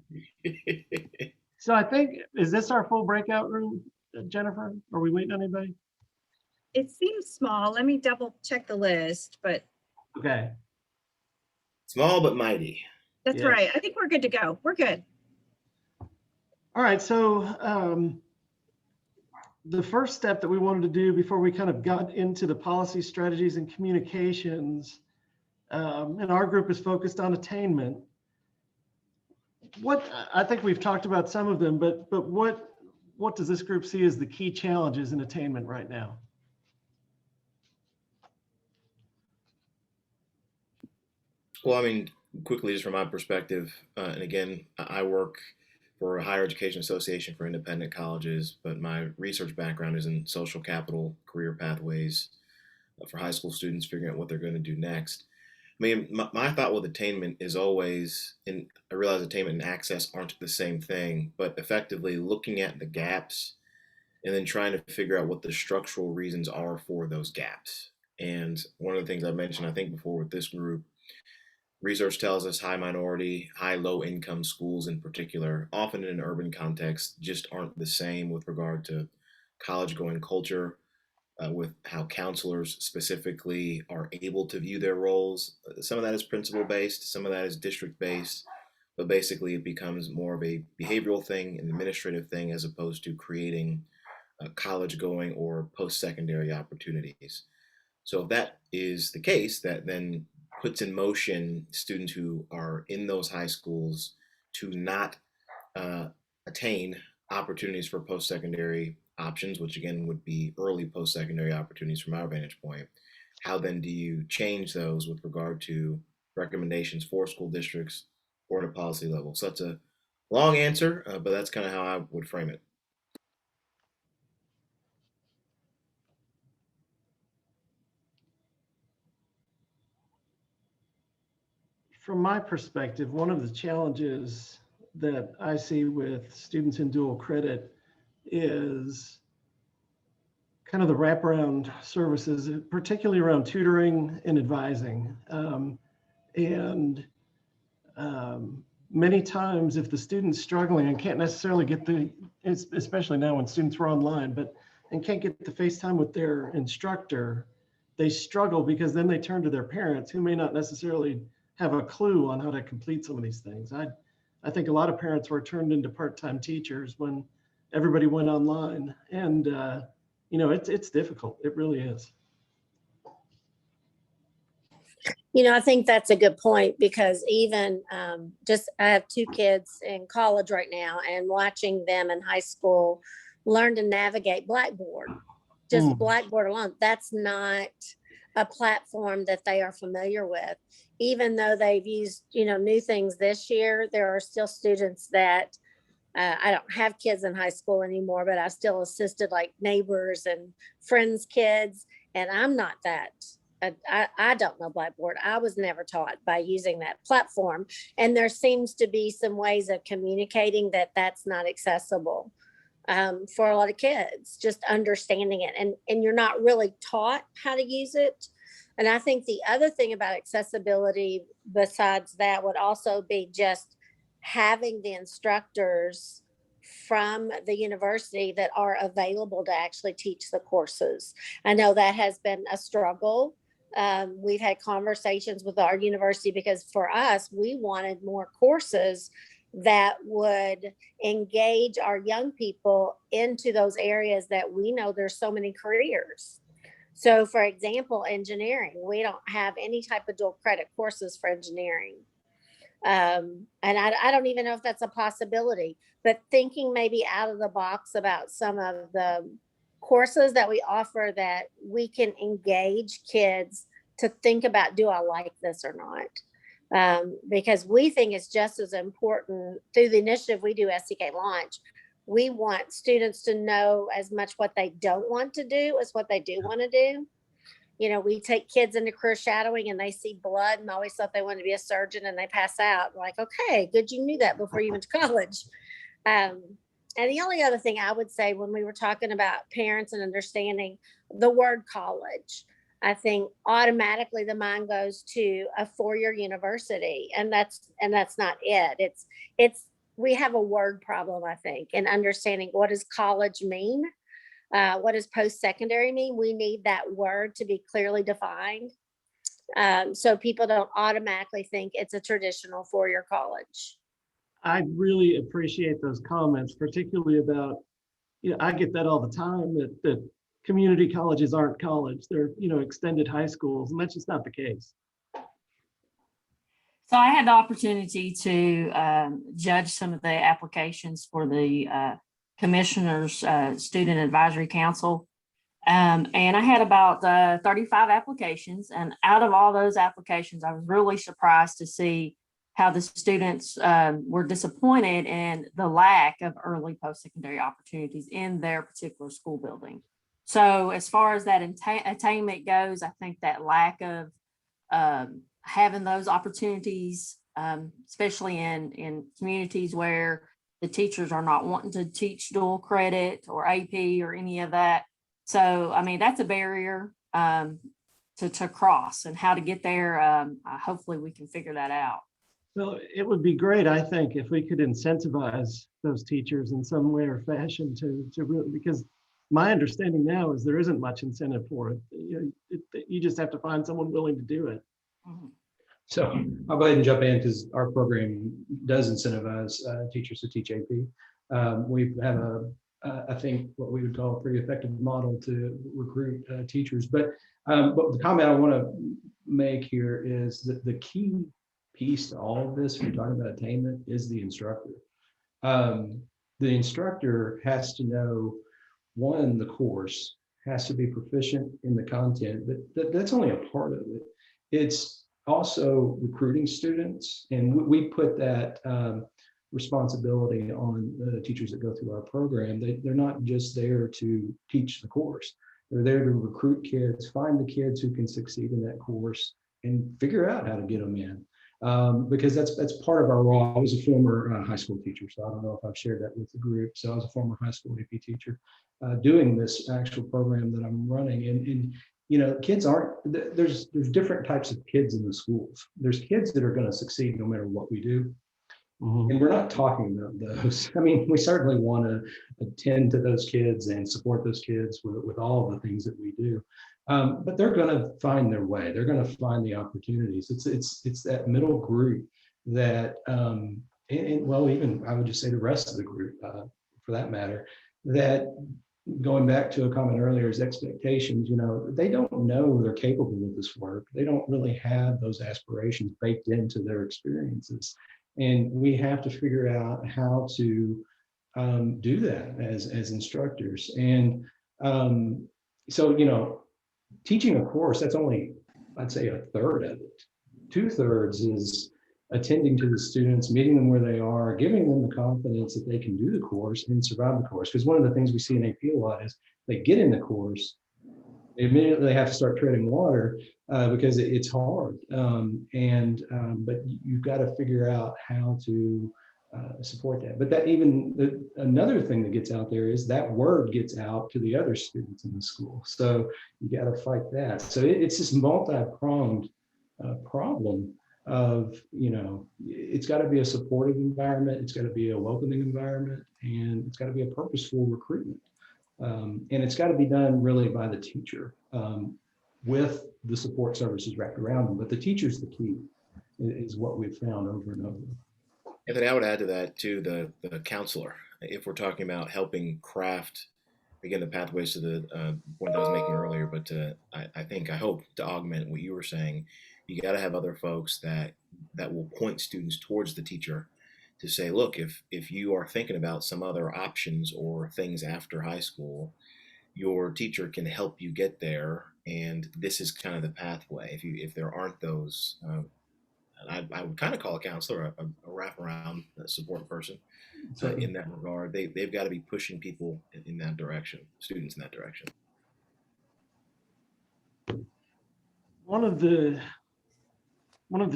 So I think, is this our full breakout room, Jennifer? Are we waiting on anybody? It seems small. Let me double check the list, but Okay. Small but mighty. that's Yes. right. I think we're good to go. We're good. All right, so the first step that we wanted to do before we kind of got into the policy strategies and communications, and our group is focused on attainment. I think we've talked about some of them, but what does this group see as the key challenges in attainment right now? Well, I mean, quickly, just from my perspective, and again, I work for a higher education association for independent colleges, but my research background is in social capital, career pathways for high school students figuring out what they're going to do next. I mean, my thought with attainment is always, and I realize attainment and access aren't the same thing, but effectively looking at the gaps and then trying to figure out what the structural reasons are for those gaps. And one of the things I mentioned, I think, before with this group, research tells us high minority, high low income schools in particular, often in an urban context, just aren't the same with regard to college going culture, with how counselors specifically are able to view their roles. Some of that is principal based, some of that is district based, but basically it becomes more of a behavioral thing, an administrative thing, as opposed to creating college going or post secondary opportunities. So if that is the case, that then puts in motion students who are in those high schools to not attain opportunities for post-secondary options, which again would be early post-secondary opportunities from our vantage point. How then do you change those with regard to recommendations for school districts or at a policy level? So that's a long answer, but that's kind of how I would frame it. From my perspective, one of the challenges that I see with students in dual credit is kind of the wraparound services, particularly around tutoring and advising. Many times if the student's struggling and can't necessarily get especially now when students are online, and can't get the FaceTime with their instructor, they struggle because then they turn to their parents who may not necessarily have a clue on how to complete some of these things. I think a lot of parents were turned into part-time teachers when everybody went online, and it's difficult. It really is. I think that's a good point, because even I have 2 kids in college right now, and watching them in high school learn to navigate Blackboard, just Blackboard alone, that's not a platform that they are familiar with. Even though they've used, new things this year, there are still students that I don't have kids in high school anymore, but I still assisted like neighbors and friends' kids. And I'm not that. I don't know Blackboard. I was never taught by using that platform. And there seems to be some ways of communicating that's not accessible for a lot of kids, just understanding it. And you're not really taught how to use it. And I think the other thing about accessibility besides that would also be just having the instructors from the university that are available to actually teach the courses. I know that has been a struggle. We've had conversations with our university, because for us, we wanted more courses that would engage our young people into those areas that we know there's so many careers. So for example, engineering, we don't have any type of dual credit courses for engineering. And I don't even know if that's a possibility, but thinking maybe out of the box about some of the courses that we offer that we can engage kids to think about, do I like this or not? Because we think it's just as important through the initiative we do, STK Launch. We want students to know as much what they don't want to do as what they do want to do. You know, we take kids into career shadowing and they see blood and always thought they wanted to be a surgeon and they pass out. We're like, okay, good, you knew that before you went to college. And the only other thing I would say when we were talking about parents and understanding the word college, I think automatically the mind goes to a four-year university, and that's not it. We have a word problem, I think, in understanding what does college mean. What does post-secondary mean? We need that word to be clearly defined, so people don't automatically think it's a traditional four-year college. I really appreciate those comments, particularly about, I get that all the time, that community colleges aren't college. They're, extended high schools, and that's just not the case. So I had the opportunity to judge some of the applications for the Commissioner's Student Advisory Council. And I had about 35 applications. And out of all those applications, I was really surprised to see how the students were disappointed in the lack of early post-secondary opportunities in their particular school building. So as far as that attainment goes, I think that lack of having those opportunities, especially in communities where the teachers are not wanting to teach dual credit or AP or any of that. So, I mean, that's a barrier to cross, and how to get there. Hopefully we can figure that out. Well, it would be great, I think, if we could incentivize those teachers in some way or fashion to really, because my understanding now is there isn't much incentive for it. You just have to find someone willing to do it. Mm-hmm. So I'll go ahead and jump in because our program does incentivize teachers to teach AP. We have I think what we would call a pretty effective model to recruit teachers. But the comment I want to make here is that the key piece to all of this, if you're talking about attainment, is the instructor. The instructor has to know, one, the course, has to be proficient in the content, but that's only a part of it. It's also recruiting students, and we put that responsibility on the teachers that go through our program. They're not just there to teach the course. They're there to recruit kids, find the kids who can succeed in that course, and figure out how to get them in. Because that's part of our role. I was a former high school teacher, so I don't know if I've shared that with the group. So I was a former high school AP teacher doing this actual program that I'm running. And kids aren't, there's different types of kids in the schools. There's kids that are going to succeed no matter what we do. Mm-hmm. And we're not talking about those. I mean, we certainly want to attend to those kids and support those kids with all of the things that we do. But they're going to find their way. They're going to find the opportunities. It's that middle group that, well, even I would just say the rest of the group, for that matter, that going back to a comment earlier is expectations. They don't know they're capable of this work. They don't really have those aspirations baked into their experiences. And we have to figure out how to do that as instructors. And so, teaching a course, that's only, I'd say, a third of it. 2/3 is attending to the students, meeting them where they are, giving them the confidence that they can do the course and survive the course. Because one of the things we see in AP a lot is they get in the course, they immediately have to start treading water because it's hard. But you've got to figure out how to support that. But that another thing that gets out there is that word gets out to the other students in the school. So you got to fight that. So it's this multi-pronged problem of, it's got to be a supportive environment. It's got to be a welcoming environment, and it's got to be a purposeful recruitment. And it's got to be done really by the teacher with the support services wrapped around them. But the teacher's the key, is what we've found over and over. And then I would add to that too, the counselor, if we're talking about helping craft, again, the pathways to the point I was making earlier, but I hope to augment what you were saying, you got to have other folks that will point students towards the teacher to say, look, if you are thinking about some other options or things after high school, your teacher can help you get there, and this is kind of the pathway. If there aren't those, I would kind of call a counselor a wraparound support person in that regard. They've got to be pushing people in that direction, students in that direction. One of the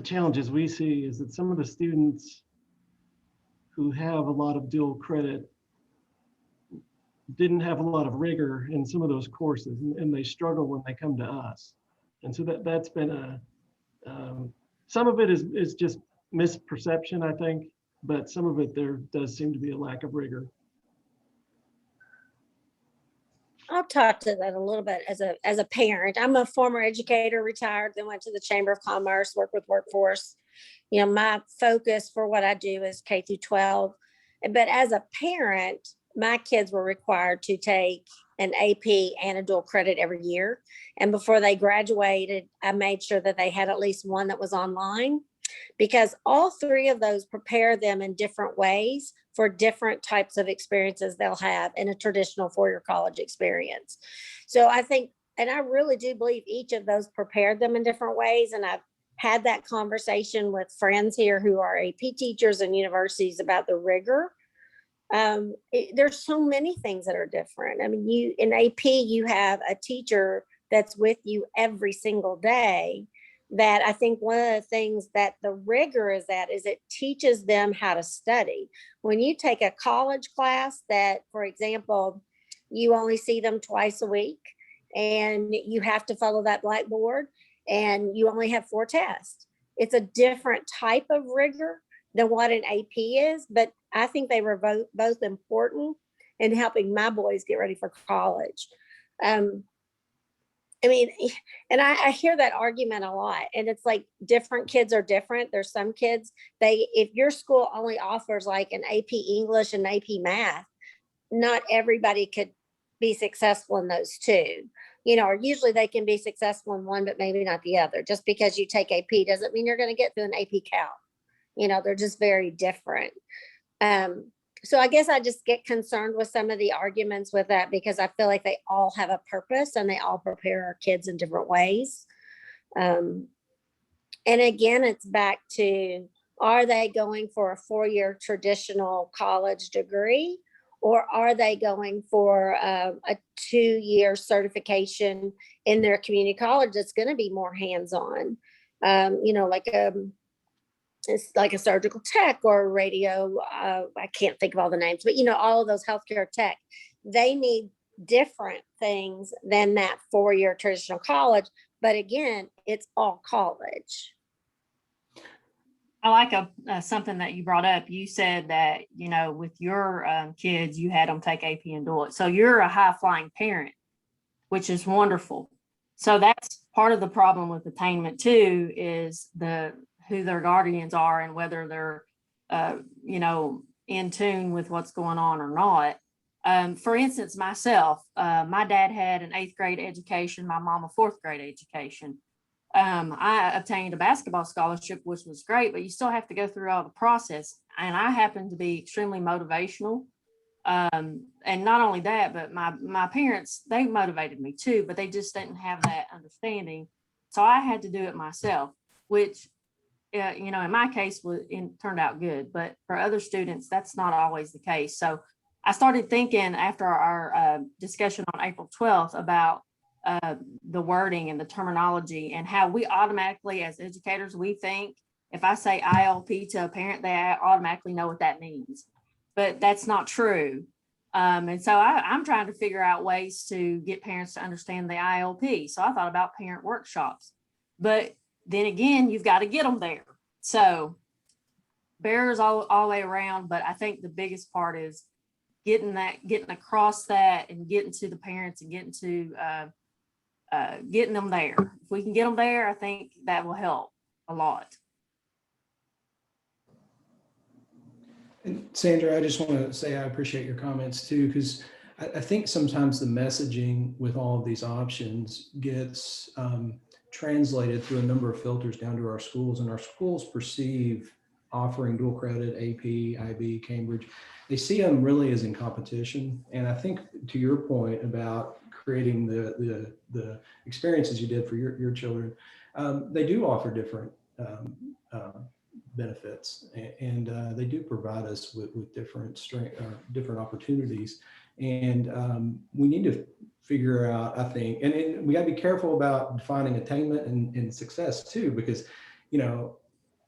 challenges we see is that some of the students who have a lot of dual credit didn't have a lot of rigor in some of those courses, and they struggle when they come to us. And so that's been some of it is just misperception, I think, but some of it there does seem to be a lack of rigor. I'll talk to that a little bit as a parent. I'm a former educator, retired, then went to the Chamber of Commerce, worked with workforce. You know, my focus for what I do is K through 12. But as a parent, my kids were required to take an AP and a dual credit every year. And before they graduated, I made sure that they had at least one that was online, because all three of those prepare them in different ways for different types of experiences they'll have in a traditional four-year college experience. So I think, and I really do believe each of those prepared them in different ways. And I've had that conversation with friends here who are AP teachers and universities about the rigor. There's so many things that are different. I mean, in AP, you have a teacher that's with you every single day. That I think one of the things that the rigor is it teaches them how to study. When you take a college class that, for example, you only see them twice a week and you have to follow that blackboard and you only have 4 tests, it's a different type of rigor than what an AP is. But I think they were both important in helping my boys get ready for college. I mean, and I hear that argument a lot, and it's like different kids are different. There's some kids, if your school only offers like an AP English and AP Math, not everybody could be successful in those two. You know, or usually they can be successful in one, but maybe not the other. Just because you take AP doesn't mean you're going to get through an AP Calc. You know, they're just very different. So I guess I just get concerned with some of the arguments with that, because I feel like they all have a purpose and they all prepare our kids in different ways. And again, it's back to, are they going for a 4-year traditional college degree, or are they going for a 2-year certification in their community college that's going to be more hands-on? You know, it's like a surgical tech or a radio. I can't think of all the names, but you know, all of those healthcare tech, they need different things than that 4-year traditional college. But again, it's all college. I like something that you brought up. You said that, you know, with your kids, you had them take AP and dual it. So you're a high flying parent, which is wonderful. So that's part of the problem with attainment too, is who their guardians are and whether they're, you know, in tune with what's going on or not. For instance, myself, my dad had an 8th grade education, my mom a 4th grade education. I obtained a basketball scholarship, which was great, but you still have to go through all the process. And I happen to be extremely motivational. And not only that, but my parents, they motivated me too, but they just didn't have that understanding. So I had to do it myself, which, you know, in my case, turned out good, but for other students, that's not always the case. So I started thinking after our discussion on April 12th about the wording and the terminology, and how we automatically, as educators, we think if I say ILP to a parent, they automatically know what that means, but that's not true. And so I'm trying to figure out ways to get parents to understand the ILP. So I thought about parent workshops, but then again, you've got to get them there. So barriers all the way around, but I think the biggest part is getting across that and getting to the parents and getting them there. If we can get them there, I think that will help a lot. And Sandra, I just want to say I appreciate your comments too, because I think sometimes the messaging with all of these options gets translated through a number of filters down to our schools, and our schools perceive offering dual credit, AP, IB, Cambridge, they see them really as in competition. And I think to your point about creating the experiences you did for your children, they do offer different benefits, and they do provide us with different different opportunities. And we need to figure out, I think, and we got to be careful about defining attainment and success too, because, you know,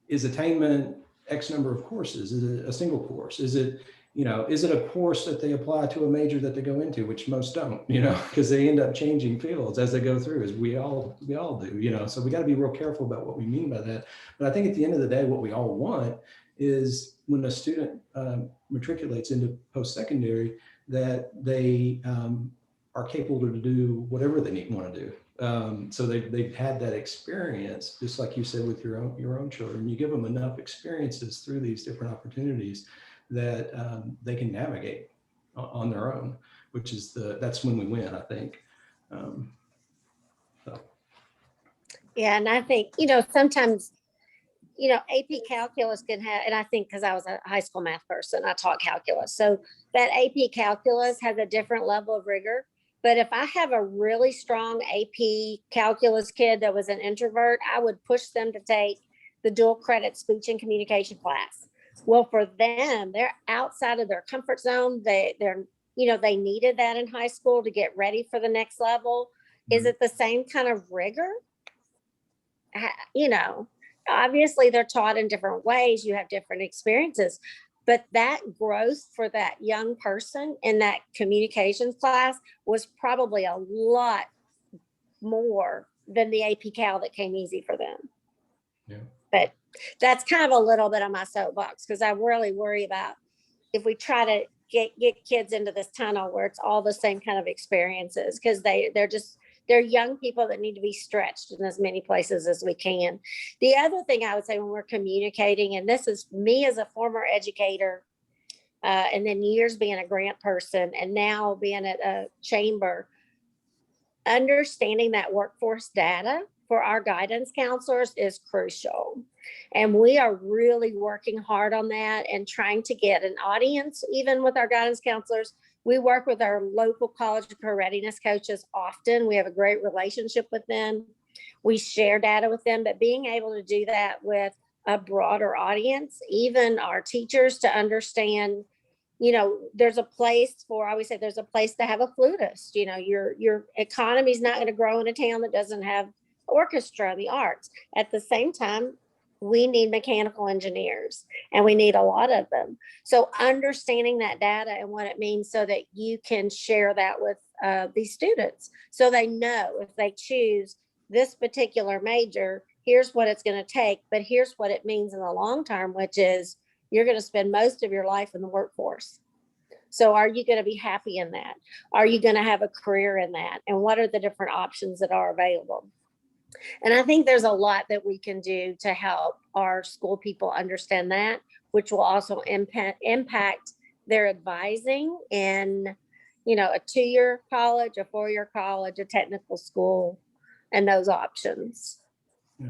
is attainment X number of courses? Is it a single course? Is it, you know, is it a course that they apply to a major that they go into, which most don't, you know, because they end up changing fields as they go through, as we all do, you know. So we got to be real careful about what we mean by that. But I think at the end of the day, what we all want is when a student matriculates into post-secondary, that they are capable to do whatever they want to do. So they've had that experience, just like you said with your own children. You give them enough experiences through these different opportunities that they can navigate on their own, which is that's when we win, I think. So. Yeah, and I think, you know, sometimes, you know, AP calculus can have, and I think because I was a high school math person, I taught calculus. So that AP calculus has a different level of rigor. But if I have a really strong AP calculus kid that was an introvert, I would push them to take the dual credit speech and communication class. Well, for them, they're outside of their comfort zone. They're, you know, they needed that in high school to get ready for the next level. Mm-hmm. Is it the same kind of rigor? You know, obviously they're taught in different ways. You have different experiences. But that growth for that young person in that communications class was probably a lot more than the AP Cal that came easy for them. Yeah. But that's kind of a little bit of my soapbox, because I really worry about if we try to get kids into this tunnel where it's all the same kind of experiences, because they're young people that need to be stretched in as many places as we can. The other thing I would say when we're communicating, and this is me as a former educator, and then years being a grant person, and now being at a chamber, understanding that workforce data for our guidance counselors is crucial. And we are really working hard on that and trying to get an audience, even with our guidance counselors. We work with our local college career readiness coaches often. We have a great relationship with them. We share data with them, but being able to do that with a broader audience, even our teachers, to understand, you know, there's a place for, I always say there's a place to have a flutist. You know, your economy is not going to grow in a town that doesn't have orchestra, the arts. At the same time, we need mechanical engineers, and we need a lot of them. So understanding that data and what it means so that you can share that with these students, so they know if they choose this particular major, here's what it's going to take, but here's what it means in the long term, which is you're going to spend most of your life in the workforce. So are you going to be happy in that? Are you going to have a career in that? And what are the different options that are available? And I think there's a lot that we can do to help our school people understand that, which will also impact their advising in, you know, a 2-year college, a 4-year college, a technical school, and those options. Yeah.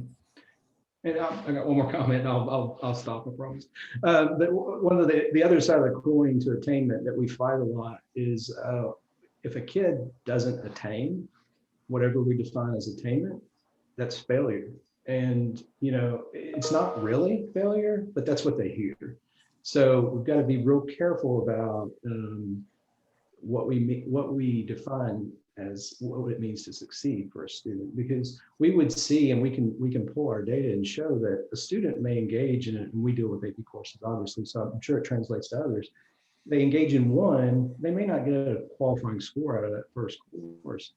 And I got one more comment, and I'll stop, I promise. But one of the other side of the coin to attainment that we fight a lot is if a kid doesn't attain whatever we define as attainment, that's failure. And, you know, it's not really failure, but that's what they hear. So we've got to be real careful about what we define as what it means to succeed for a student, because we would see, and we can pull our data and show that a student may engage in it, and we deal with AP courses, obviously, so I'm sure it translates to others. They engage in one, they may not get a qualifying score out of that first course.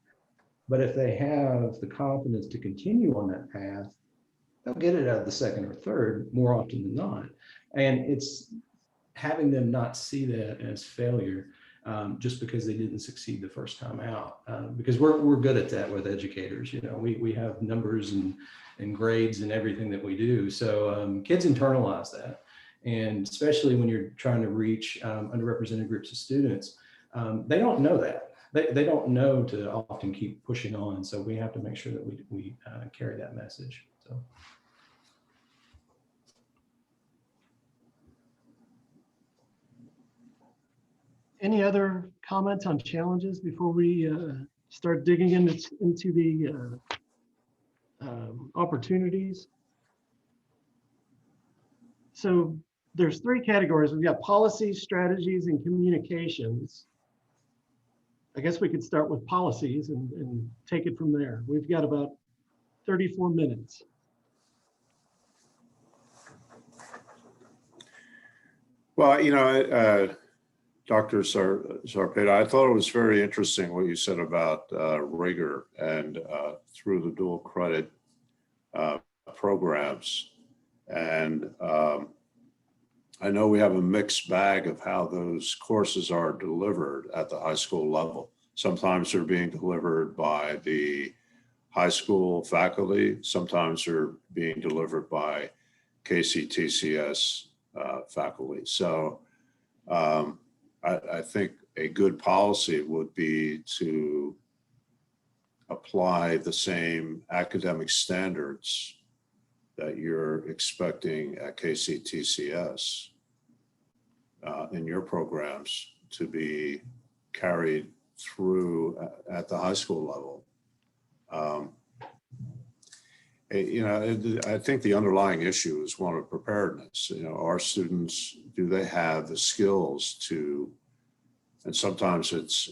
But if they have the confidence to continue on that path, they'll get it out of the second or third more often than not. And it's having them not see that as failure just because they didn't succeed the first time out. Because we're good at that with educators. You know, we have numbers and grades and everything that we do. So kids internalize that. And especially when you're trying to reach underrepresented groups of students, they don't know that. they don't know to often keep pushing on. So we have to make sure that we carry that message. So. Any other comments on challenges before we start digging into the opportunities? So there's 3 categories. We've got policies, strategies, and communications. I guess we could start with policies and take it from there. We've got about 34 minutes. Well, Dr. Zarpeta, I thought it was very interesting what you said about Rigor and through the dual credit programs. And I know we have a mixed bag of how those courses are delivered at the high school level. Sometimes they're being delivered by the high school faculty. Sometimes they're being delivered by KCTCS faculty. So I think a good policy would be to apply the same academic standards that you're expecting at KCTCS in your programs to be carried through at the high school level. I think the underlying issue is one of preparedness. Our students, do they have the skills to, and sometimes it's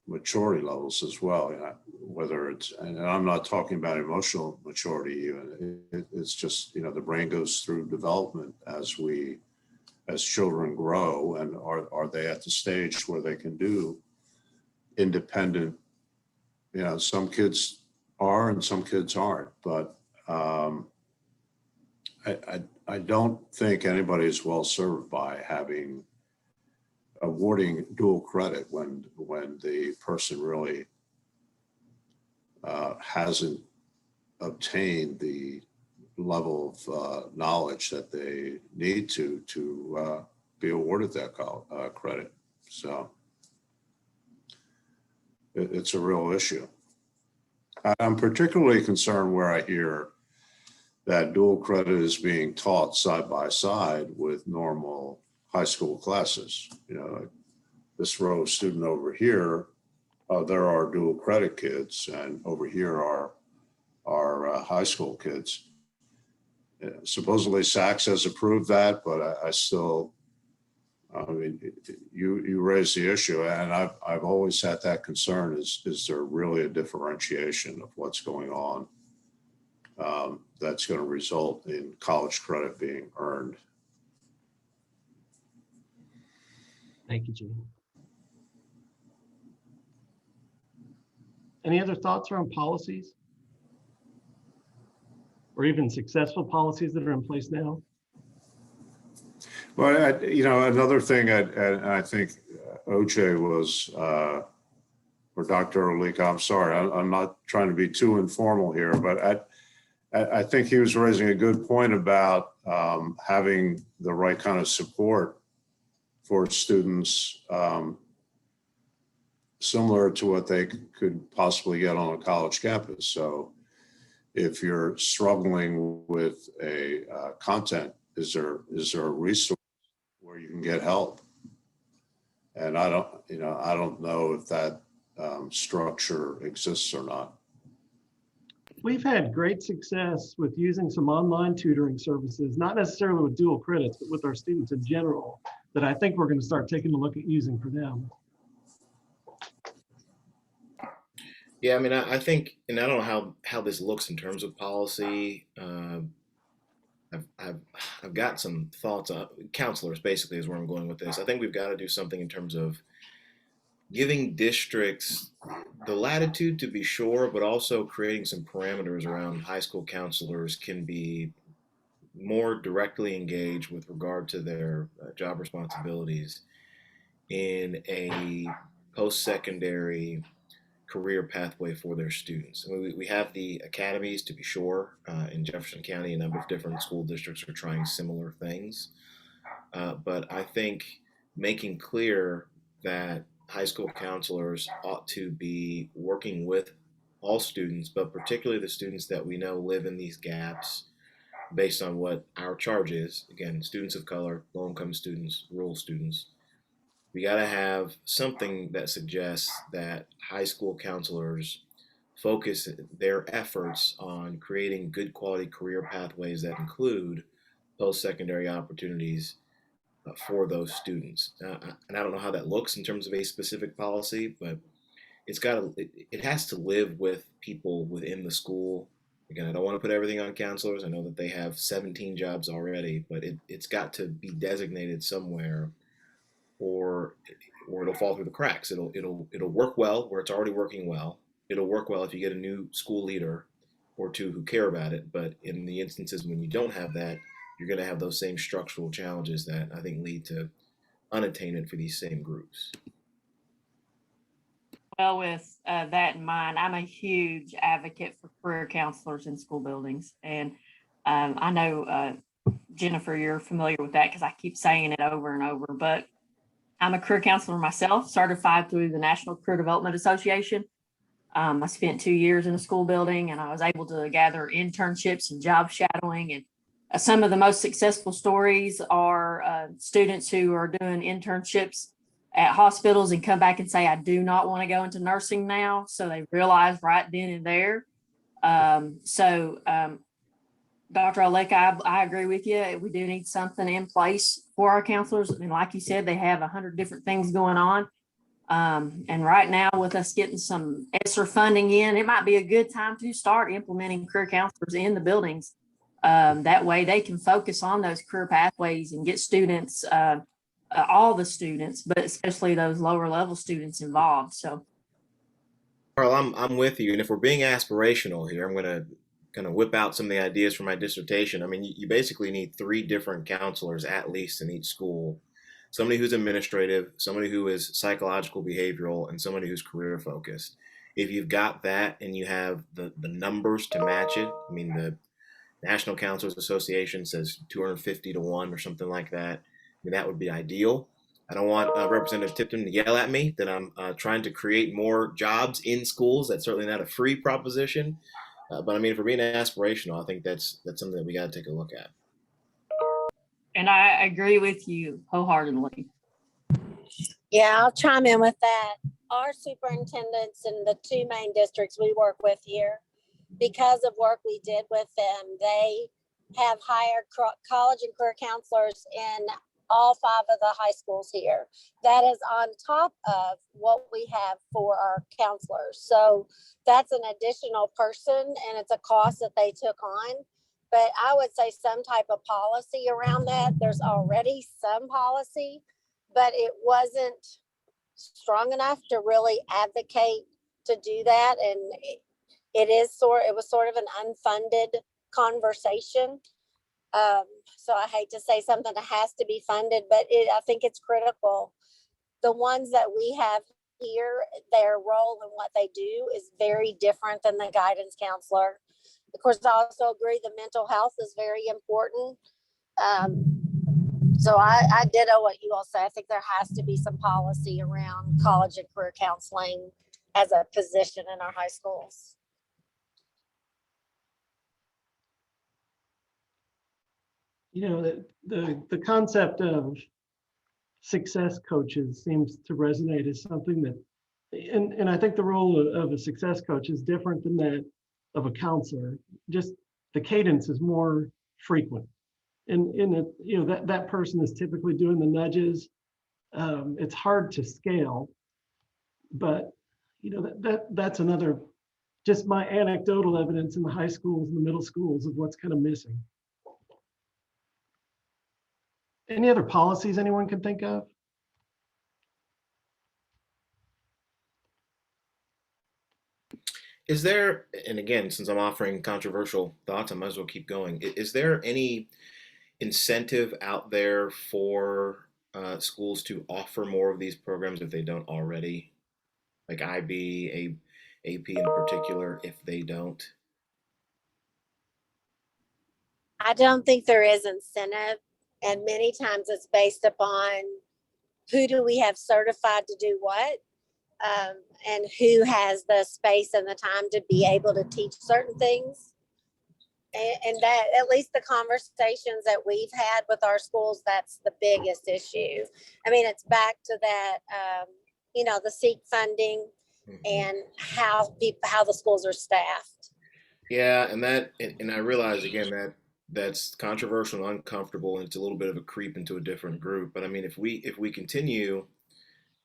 maturity levels as well, whether it's, and I'm not talking about emotional maturity even, it's just, the brain goes through development as children grow, and are they at the stage where they can do independent, some kids are and some kids aren't, but I don't think anybody is well served by awarding dual credit when the person really hasn't obtained the level of knowledge that they need to be awarded that credit. So it's a real issue. I'm particularly concerned where I hear that dual credit is being taught side by side with normal high school classes. This row of student over here, there are dual credit kids, and over here are high school kids. Supposedly SACS has approved that, but I still, you raised the issue, and I've always had that concern: is there really a differentiation of what's going on that's going to result in college credit being earned? Thank you, Gene. Any other thoughts around policies? Or even successful policies that are in place now? Well, another thing, I think OJ was, or Dr. Olika, I'm sorry, I'm not trying to be too informal here, but I think he was raising a good point about having the right kind of support for students, similar to what they could possibly get on a college campus. So if you're struggling with a content, is there a resource where you can get help? And I don't know if that structure exists or not. We've had great success with using some online tutoring services, not necessarily with dual credits, but with our students in general, that I think we're going to start taking a look at using for them. Yeah, I think, and I don't know how this looks in terms of policy. I've got some thoughts on counselors, basically, is where I'm going with this. I think we've got to do something in terms of giving districts the latitude to be sure, but also creating some parameters around high school counselors can be more directly engaged with regard to their job responsibilities in a post-secondary career pathway for their students. We have the academies, to be sure, in Jefferson County. A number of different school districts are trying similar things. But I think making clear that high school counselors ought to be working with all students, but particularly the students that we know live in these gaps based on what our charge is. Again, students of color, low-income students, rural students. We got to have something that suggests that high school counselors focus their efforts on creating good quality career pathways that include post-secondary opportunities for those students. And I don't know how that looks in terms of a specific policy, but it has to live with people within the school. Again, I don't want to put everything on counselors. I know that they have 17 jobs already, but it's got to be designated somewhere, or it'll fall through the cracks. It'll work well where it's already working well. It'll work well if you get a new school leader or two who care about it. But in the instances when you don't have that, you're going to have those same structural challenges that I think lead to unattainment for these same groups. Well, with that in mind, I'm a huge advocate for career counselors in school buildings. And I know, Jennifer, you're familiar with that because I keep saying it over and over, but I'm a career counselor myself, certified through the National Career Development Association. I spent 2 years in a school building, and I was able to gather internships and job shadowing. And some of the most successful stories are students who are doing internships at hospitals and come back and say, I do not want to go into nursing now. So they realize right then and there. Dr. Oleka, I agree with you. We do need something in place for our counselors. And like you said, they have 100 different things going on. And right now, with us getting some ESSER funding in, it might be a good time to start implementing career counselors in the buildings. That way they can focus on those career pathways and get students, all the students, but especially those lower level students involved. So, Carl, I'm with you. And if we're being aspirational here, I'm going to kind of whip out some of the ideas from my dissertation. I mean, you basically need 3 different counselors at least in each school. Somebody who's administrative, somebody who is psychological behavioral, and somebody who's career focused. If you've got that and you have the numbers to match it, I mean, the National Counselors Association says 250 to 1 or something like that. I mean, that would be ideal. I don't want Representative Tipton to yell at me that I'm trying to create more jobs in schools. That's certainly not a free proposition. But I mean, if we're being aspirational, I think that's something that we got to take a look at. and I agree with you wholeheartedly. Yeah, I'll chime in with that. Our superintendents in the 2 main districts we work with here, because of work we did with them, they have hired college and career counselors in all 5 of the high schools here. That is on top of what we have for our counselors. So that's an additional person, and it's a cost that they took on. But I would say some type of policy around that. There's already some policy, but it wasn't strong enough to really advocate to do that. And it was sort of an unfunded conversation. So I hate to say something that has to be funded, but I think it's critical. The ones that we have here, their role and what they do is very different than the guidance counselor. Of course, I also agree the mental health is very important. So I ditto what you all say. I think there has to be some policy around college and career counseling as a position in our high schools. You know, the concept of success coaches seems to resonate as something that, and I think the role of a success coach is different than that of a counselor. Just the cadence is more frequent. And you know, that person is typically doing the nudges. It's hard to scale, but you know, that's another, just my anecdotal evidence in the high schools and the middle schools of what's kind of missing. Any other policies anyone can think of? Is there, and again, since I'm offering controversial thoughts, I might as well keep going. Is there any incentive out there for schools to offer more of these programs if they don't already? Like IB, AP in particular, if they don't? I don't think there is incentive. And many times it's based upon who do we have certified to do what, and who has the space and the time to be able to teach certain things. And that, at least the conversations that we've had with our schools, that's the biggest issue. I mean, it's back to that, the seek funding and how the schools are staffed. Yeah, and I realize again that that's controversial and uncomfortable, and it's a little bit of a creep into a different group. But I mean, if we continue,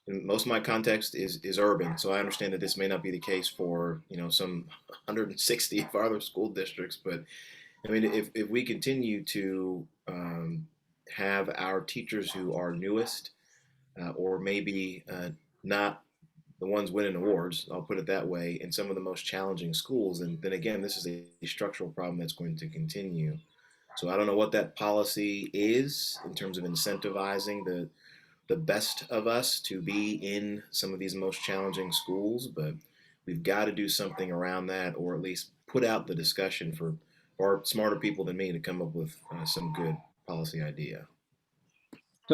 and most of my context is urban, so I understand that this may not be the case for some 160 of our other school districts. But I mean, if we continue to have our teachers who are newest, or maybe not the ones winning awards, I'll put it that way, in some of the most challenging schools, and then again, this is a structural problem that's going to continue. So I don't know what that policy is in terms of incentivizing the best of us to be in some of these most challenging schools, but we've got to do something around that, or at least put out the discussion for smarter people than me to come up with some good policy idea.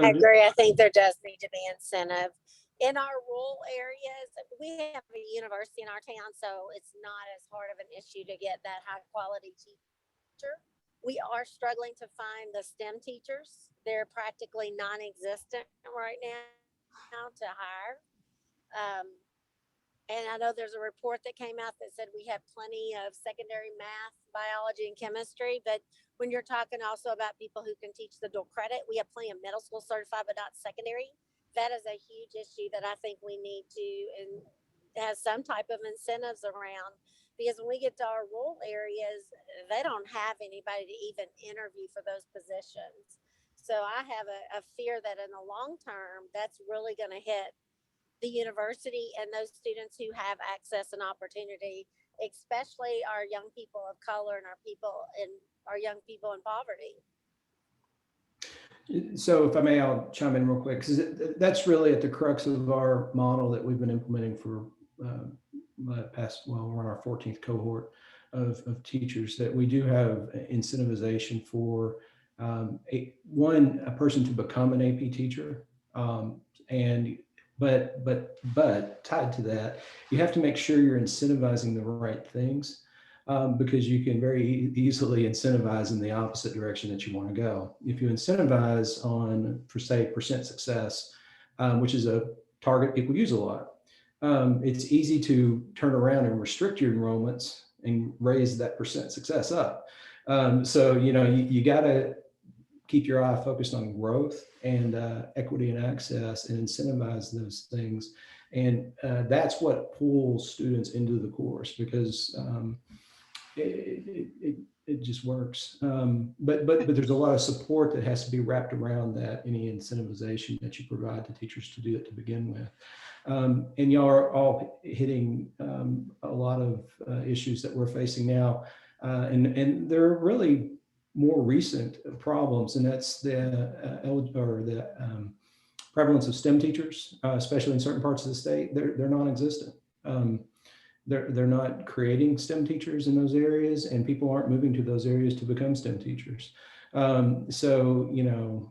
I agree. I think there does need to be incentive. In our rural areas, we have a university in our town, so it's not as hard of an issue to get that high quality teacher. We are struggling to find the STEM teachers. They're practically non-existent right now to hire. And I know there's a report that came out that said we have plenty of secondary math, biology, and chemistry, but when you're talking also about people who can teach the dual credit, we have plenty of middle school certified, but not secondary. That is a huge issue that I think we need to have some type of incentives around, because when we get to our rural areas, they don't have anybody to even interview for those positions. So I have a fear that in the long term, that's really going to hit the university and those students who have access and opportunity, especially our young people of color and our young people in poverty. So if I may, I'll chime in real quick, because that's really at the crux of our model that we've been implementing for we're on our 14th cohort of teachers, that we do have incentivization for a person to become an AP teacher. But tied to that, you have to make sure you're incentivizing the right things, because you can very easily incentivize in the opposite direction that you want to go. If you incentivize on, for say, percent success, which is a target people use a lot, it's easy to turn around and restrict your enrollments and raise that percent success up. So, you got to keep your eye focused on growth and equity and access, and incentivize those things. And that's what pulls students into the course, because it just works. But there's a lot of support that has to be wrapped around that, any incentivization that you provide to teachers to do it to begin with. And y'all are all hitting a lot of issues that we're facing now. And they're really more recent problems, and that's the prevalence of STEM teachers, especially in certain parts of the state. They're non-existent. They're not creating STEM teachers in those areas, and people aren't moving to those areas to become STEM teachers. So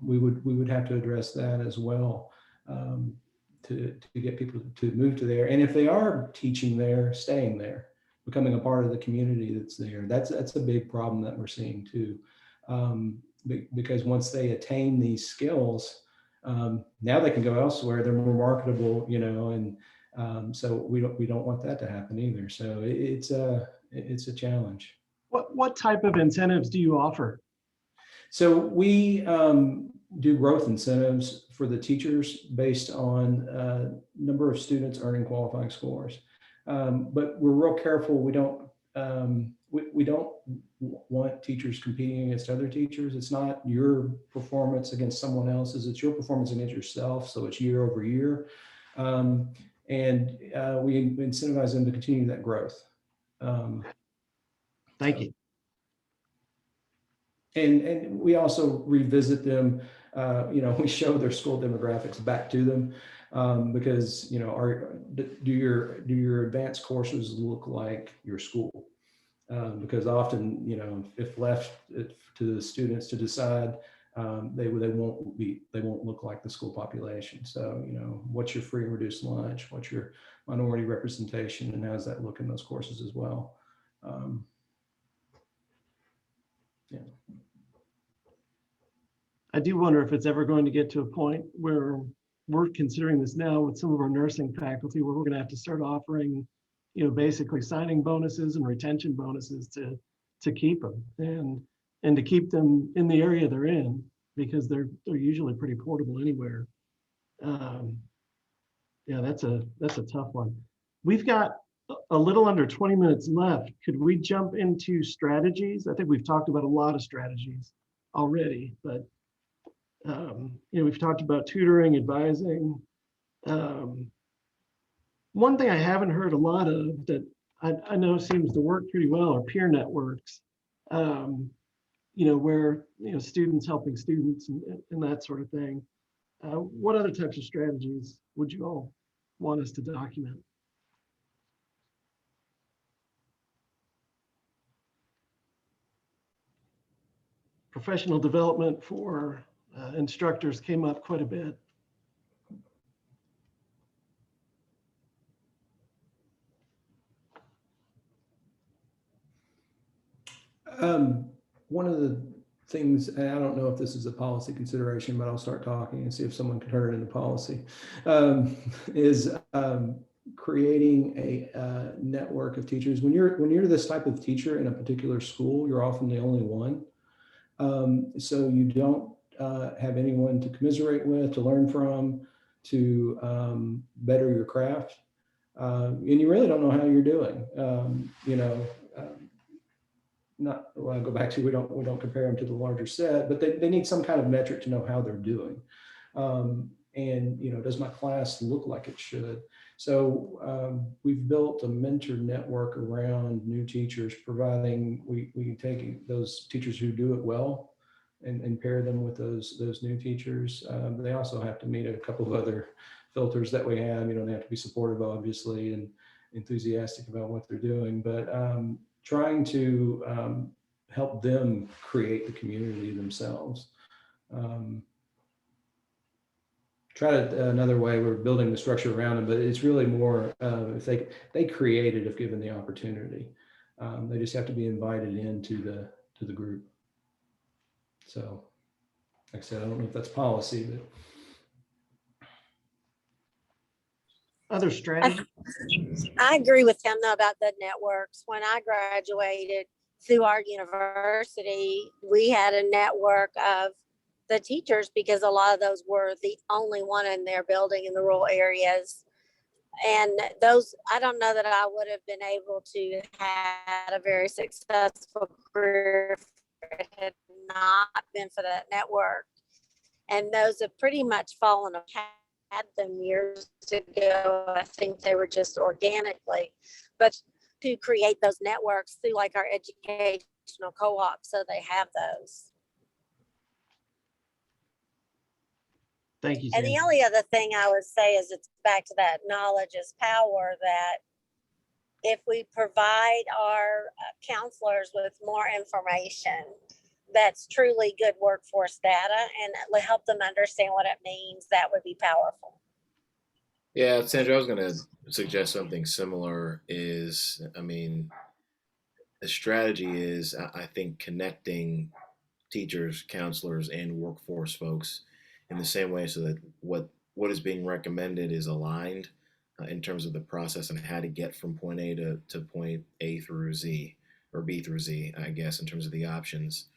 we would have to address that as well, to get people to move to there. And if they are teaching there, staying there, becoming a part of the community that's there. That's a big problem that we're seeing too, because once they attain these skills, now they can go elsewhere. They're more marketable, and so we don't want that to happen either. So it's a challenge. What type of incentives do you offer? So we do growth incentives for the teachers based on number of students earning qualifying scores. But we're real careful. We don't want teachers competing against other teachers. It's not your performance against someone else's. It's your performance against yourself. So it's year over year. And we incentivize them to continue that growth. Thank you. And we also revisit them. We show their school demographics back to them, because do your advanced courses look like your school? Because often, if left to the students to decide, they won't look like the school population. So, you know, what's your free and reduced lunch? What's your minority representation, and how does that look in those courses as well? Yeah. I do wonder if it's ever going to get to a point where we're considering this now with some of our nursing faculty, where we're going to have to start offering, you know, basically signing bonuses and retention bonuses to keep them and to keep them in the area they're in, because they're usually pretty portable anywhere. Yeah, that's a tough one. We've got a little under 20 minutes left. Could we jump into strategies? I think we've talked about a lot of strategies already, but you know, we've talked about tutoring, advising. One thing I haven't heard a lot of that I know seems to work pretty well are peer networks. You know, where, you know, students helping students and that sort of thing. What other types of strategies would you all want us to document? Professional development for instructors came up quite a bit. One of the things, and I don't know if this is a policy consideration, but I'll start talking and see if someone can turn it into policy, is creating a network of teachers. When you're this type of teacher in a particular school, you're often the only one. So you don't have anyone to commiserate with, to learn from, to better your craft. And you really don't know how you're doing. You know, well, I go back to, we don't compare them to the larger set, but they need some kind of metric to know how they're doing. And, you know, does my class look like it should? So we've built a mentor network around new teachers, providing we take those teachers who do it well and pair them with those new teachers. They also have to meet a couple of other filters that we have. You know, they have to be supportive, obviously, and enthusiastic about what they're doing, but trying to help them create the community themselves. Another way, we're building the structure around them, but it's really more if they create it if given the opportunity. They just have to be invited into the group. So, like I said, I don't know if that's policy, but other strategies. I agree with him though about the networks. When I graduated through our university, we had a network of the teachers because a lot of those were the only one in their building in the rural areas. And those, I don't know that I would have been able to have a very successful career if it had not been for that network. And those have pretty much fallen apart. Had them years ago. I think they were just organically, but to create those networks through like our educational co-op, so they have those. Thank you, And the Sam. only other thing I would say is it's back to that knowledge is power, that if we provide our counselors with more information that's truly good workforce data and help them understand what it means, that would be powerful. Yeah, Sandra, I was going to suggest something similar is, I mean, the strategy is, I think, connecting teachers, counselors, and workforce folks in the same way so that what is being recommended is aligned in terms of the process and how to get from point A to point A through Z, or B through Z, I guess, in terms of the options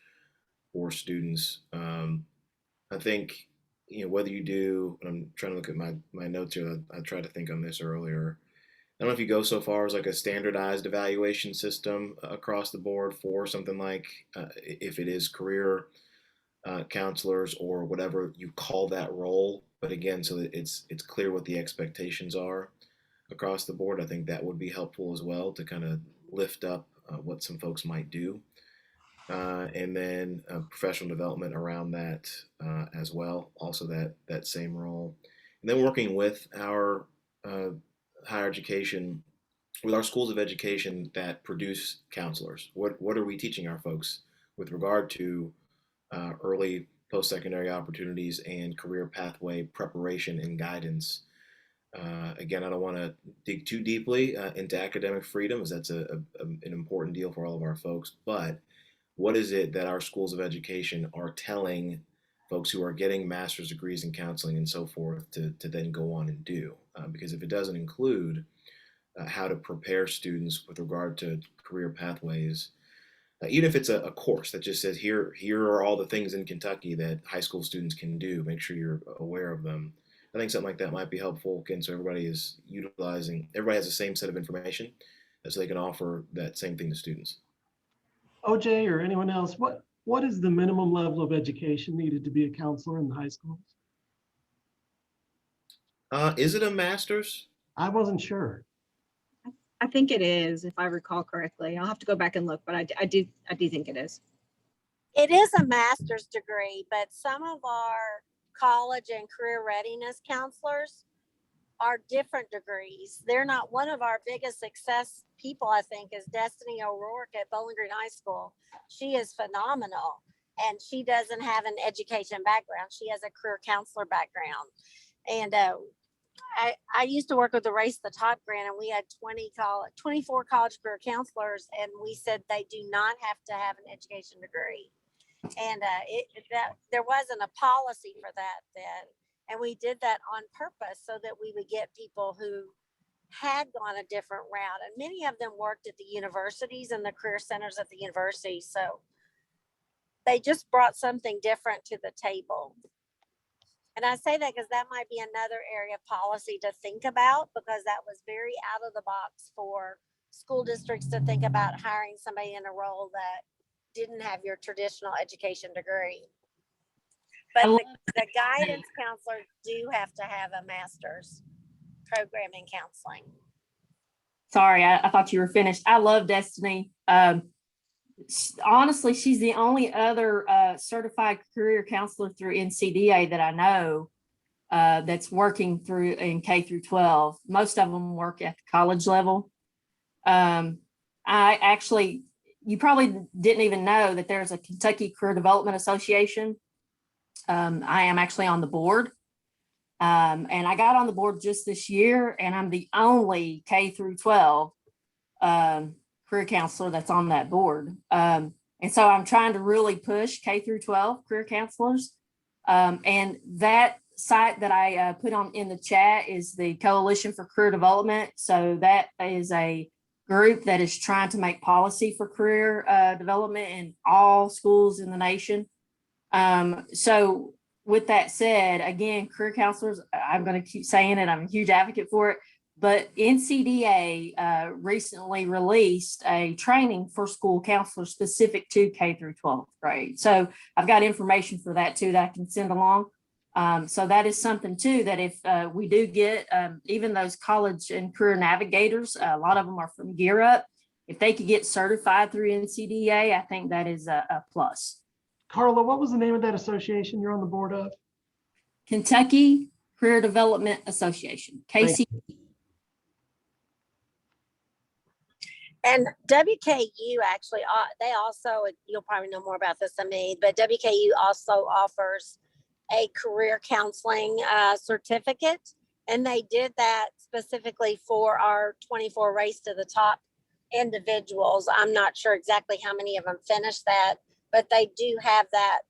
for students. I think, you know, whether you do, I'm trying to look at my notes here. I tried to think on this earlier. I don't know if you go so far as like a standardized evaluation system across the board for something like if it is career counselors or whatever you call that role. But again, so that it's clear what the expectations are across the board. I think that would be helpful as well to kind of lift up what some folks might do. And then professional development around that as well. Also that same role. And then working with our higher education, with our schools of education that produce counselors. What are we teaching our folks with regard to early post-secondary opportunities and career pathway preparation and guidance. Again, I don't want to dig too deeply into academic freedom, as that's an important deal for all of our folks. But what is it that our schools of education are telling folks who are getting master's degrees in counseling and so forth to then go on and do? Because if it doesn't include how to prepare students with regard to career pathways, even if it's a course that just says here are all the things in Kentucky that high school students can do, make sure you're aware of them. I think something like that might be helpful. Again, so everybody has the same set of information, so they can offer that same thing to students. OJ or anyone else, what is the minimum level of education needed to be a counselor in the high schools? Is it a master's? I wasn't sure. I think it is, if I recall correctly. I'll have to go back and look, but I do think it is. It is a master's degree, but some of our college and career readiness counselors are different degrees. They're not. One of our biggest success people, I think, is Destiny O'Rourke at Bowling Green High School. She is phenomenal, and she doesn't have an education background. She has a career counselor background. And I used to work with the Race to the Top grant, and we had 24 college career counselors, and we said they do not have to have an education degree. And there wasn't a policy for that then. And we did that on purpose so that we would get people who had gone a different route. And many of them worked at the universities and the career centers at the university. So they just brought something different to the table. And I say that because that might be another area of policy to think about, because that was very out of the box for school districts to think about hiring somebody in a role that didn't have your traditional education degree. But the guidance counselors do have to have a master's program in counseling. Sorry, I thought you were finished. I love Destiny. Honestly, she's the only other certified career counselor through NCDA that I know that's working through in K through 12. Most of them work at the college level. You probably didn't even know that there's a Kentucky Career Development Association. I am actually on the board. And I got on the board just this year, and I'm the only K through 12 career counselor that's on that board. And so I'm trying to really push K through 12 career counselors. And that site that I put on in the chat is the Coalition for Career Development. So that is a group that is trying to make policy for career development in all schools in the nation. So with that said, again, career counselors, I'm going to keep saying it, I'm a huge advocate for it, but NCDA recently released a training for school counselors specific to K through 12th grade. So I've got information for that too that I can send along. So that is something too, that if we do get even those college and career navigators, a lot of them are from Gear Up. If they could get certified through NCDA, I think that is a plus. Carla, what was the name of that association you're on the board of? Kentucky Career Development Association, KC. And WKU actually, they also, you'll probably know more about this than me, but WKU also offers a career counseling certificate. And they did that specifically for our 24 Race to the Top individuals. I'm not sure exactly how many of them finished that, but they do have that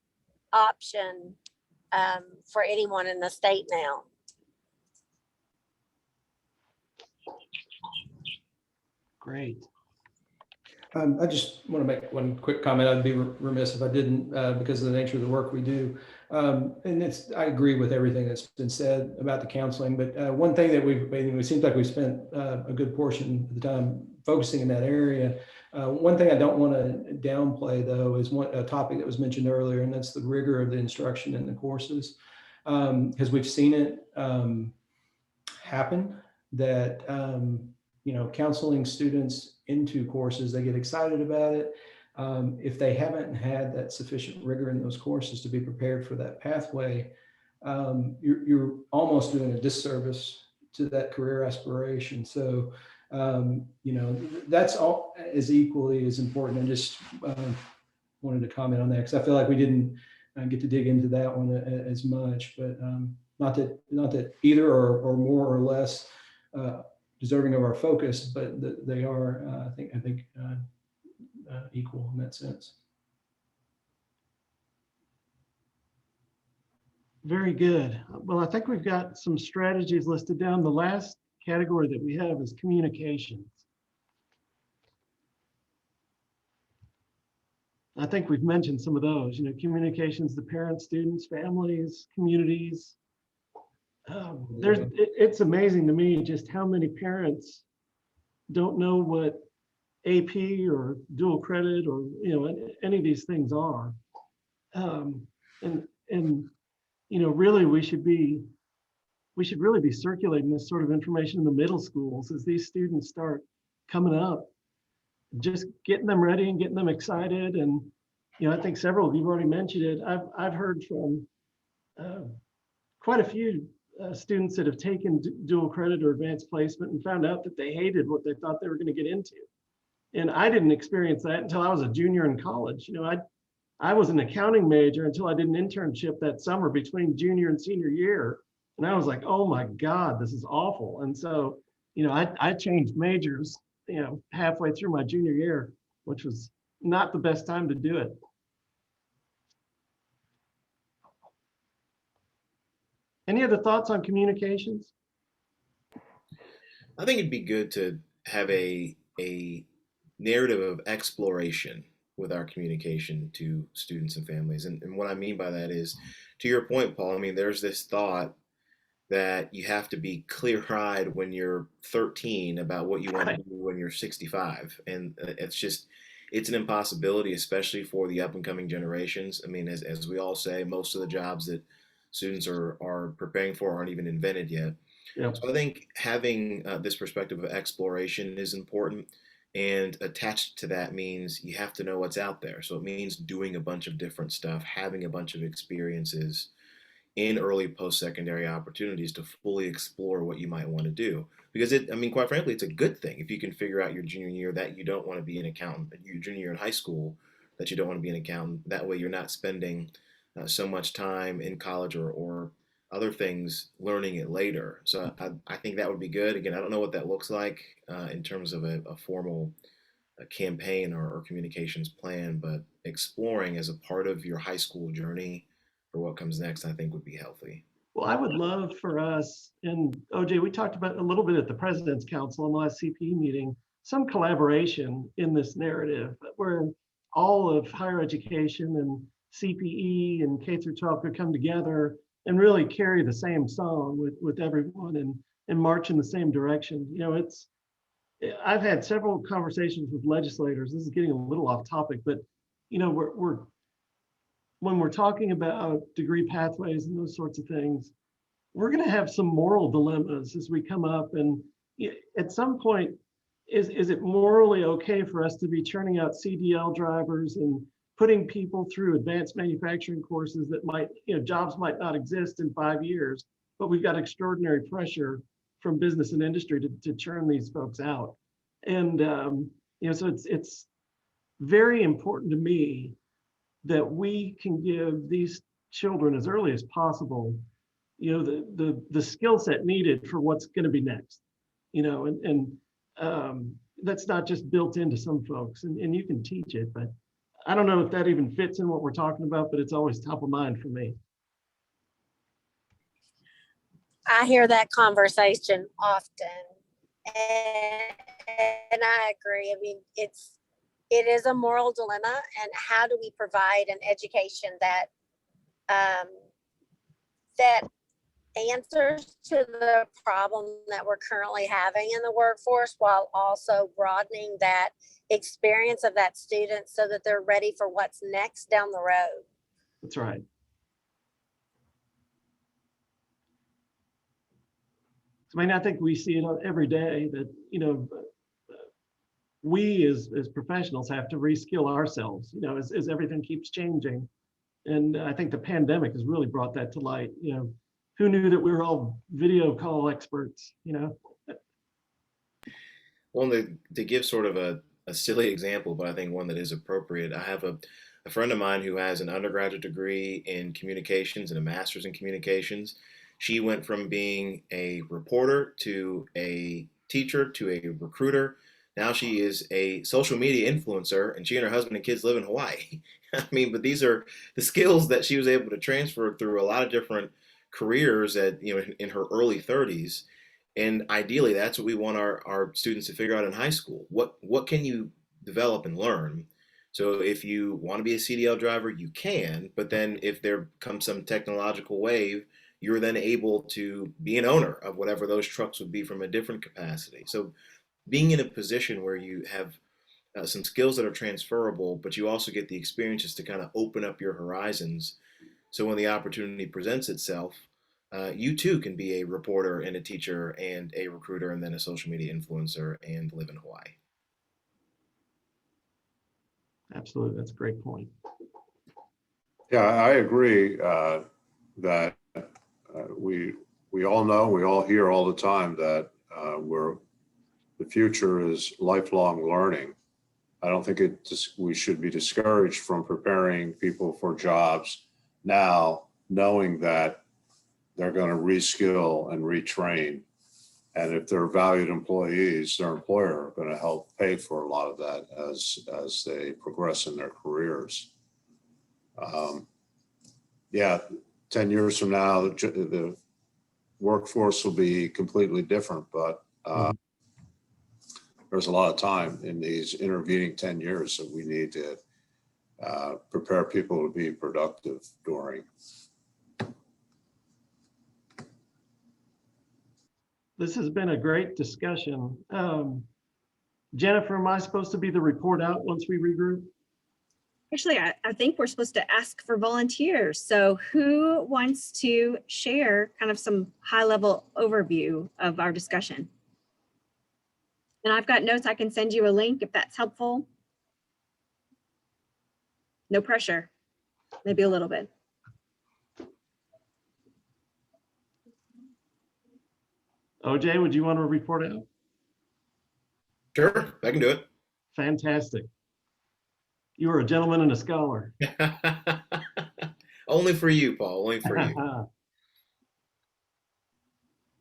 option for anyone in the state now. Great. I just want to make one quick comment. I'd be remiss if I didn't, because of the nature of the work we do. And I agree with everything that's been said about the counseling, but one thing that it seems like we've spent a good portion of the time focusing in that area. One thing I don't want to downplay, though, is a topic that was mentioned earlier, and that's the rigor of the instruction in the courses, because we've seen it happen that counseling students into courses, they get excited about it. If they haven't had that sufficient rigor in those courses to be prepared for that pathway, you're almost doing a disservice to that career aspiration. So, that's all is equally as important. I just wanted to comment on that because I feel like we didn't get to dig into that one as much, but not that either are more or less deserving of our focus, but they are, I think, equal in that sense. Very good. Well, I think we've got some strategies listed down. The last category that we have is communications. I think we've mentioned some of those, communications to parents, students, families, communities. It's amazing to me just how many parents don't know what AP or dual credit or, any of these things are. Really we should really be circulating this sort of information in the middle schools as these students start coming up, just getting them ready and getting them excited. And, I think several of you have already mentioned it. I've heard from quite a few students that have taken dual credit or advanced placement and found out that they hated what they thought they were going to get into. And I didn't experience that until I was a junior in college. I was an accounting major until I did an internship that summer between junior and senior year. And I was like, oh my God, this is awful. And so, I changed majors, halfway through my junior year, which was not the best time to do it. Any other thoughts on communications? I think it'd be good to have a narrative of exploration with our communication to students and families. And what I mean by that is, to your point, Paul, there's this thought that you have to be clear-eyed when you're 13 about what you want to do when you're 65. And it's an impossibility, especially for the up and coming generations. As we all say, most of the jobs that students are preparing for aren't even invented yet. Yep. So I think having this perspective of exploration is important. And attached to that means you have to know what's out there. So it means doing a bunch of different stuff, having a bunch of experiences in early post-secondary opportunities to fully explore what you might want to do. Because quite frankly, it's a good thing if you can figure out your junior year that you don't want to be an accountant, your junior year in high school that you don't want to be an accountant. That way you're not spending so much time in college or other things learning it later. So I think that would be good. Again, I don't know what that looks like in terms of a formal campaign or communications plan, but exploring as a part of your high school journey for what comes next, I think would be healthy. Well, I would love for us, and OJ, we talked about a little bit at the President's Council in the last CPE meeting, some collaboration in this narrative where all of higher education and CPE and K through 12 could come together and really carry the same song with everyone and march in the same direction. I've had several conversations with legislators. This is getting a little off topic, but when we're talking about degree pathways and those sorts of things, we're going to have some moral dilemmas as we come up. And at some point, is it morally okay for us to be churning out CDL drivers and putting people through advanced manufacturing courses that might, jobs might not exist in 5 years, but we've got extraordinary pressure from business and industry to churn these folks out. And, so it's very important to me that we can give these children as early as possible, the skill set needed for what's going to be next, that's not just built into some folks, and you can teach it, but I don't know if that even fits in what we're talking about, but it's always top of mind for me. I hear that conversation often, and I agree. It is a moral dilemma, and how do we provide an education that that answers to the problem that we're currently having in the workforce, while also broadening that experience of that student so that they're ready for what's next down the road. That's right. I think we see it every day that, we as professionals have to reskill ourselves, as everything keeps changing. And I think the pandemic has really brought that to light. Who knew that we were all video call experts, Well, to give sort of a silly example, but I think one that is appropriate, I have a a friend of mine who has an undergraduate degree in communications and a master's in communications. She went from being a reporter to a teacher to a recruiter. Now she is a social media influencer, and she and her husband and kids live in Hawaii. I mean, but these are the skills that she was able to transfer through a lot of different careers at, in her early 30s. And ideally, that's what we want our students to figure out in high school. What can you develop and learn? So if you want to be a CDL driver, you can, but then if there comes some technological wave, you're then able to be an owner of whatever those trucks would be from a different capacity. So being in a position where you have some skills that are transferable, but you also get the experiences to kind of open up your horizons. So when the opportunity presents itself, you too can be a reporter and a teacher and a recruiter and then a social media influencer and live in Hawaii. Absolutely. That's a great point. Yeah, I agree that we all know, we all hear all the time that the future is lifelong learning. I don't think we should be discouraged from preparing people for jobs now, knowing that they're going to reskill and retrain. And if they're valued employees, their employer are going to help pay for a lot of that as they progress in their careers. Yeah, 10 years from now, the workforce will be completely different, but there's a lot of time in these intervening 10 years that we need to prepare people to be productive during. This has been a great discussion. Jennifer, am I supposed to be the report out once we regroup? Actually, I think we're supposed to ask for volunteers. So who wants to share kind of some high-level overview of our discussion? And I've got notes. I can send you a link if that's helpful. No pressure, maybe a little bit. OJ, would you want to report out? Sure, I can do it. Fantastic. You are a gentleman and a scholar. Only for you, Paul, only for you.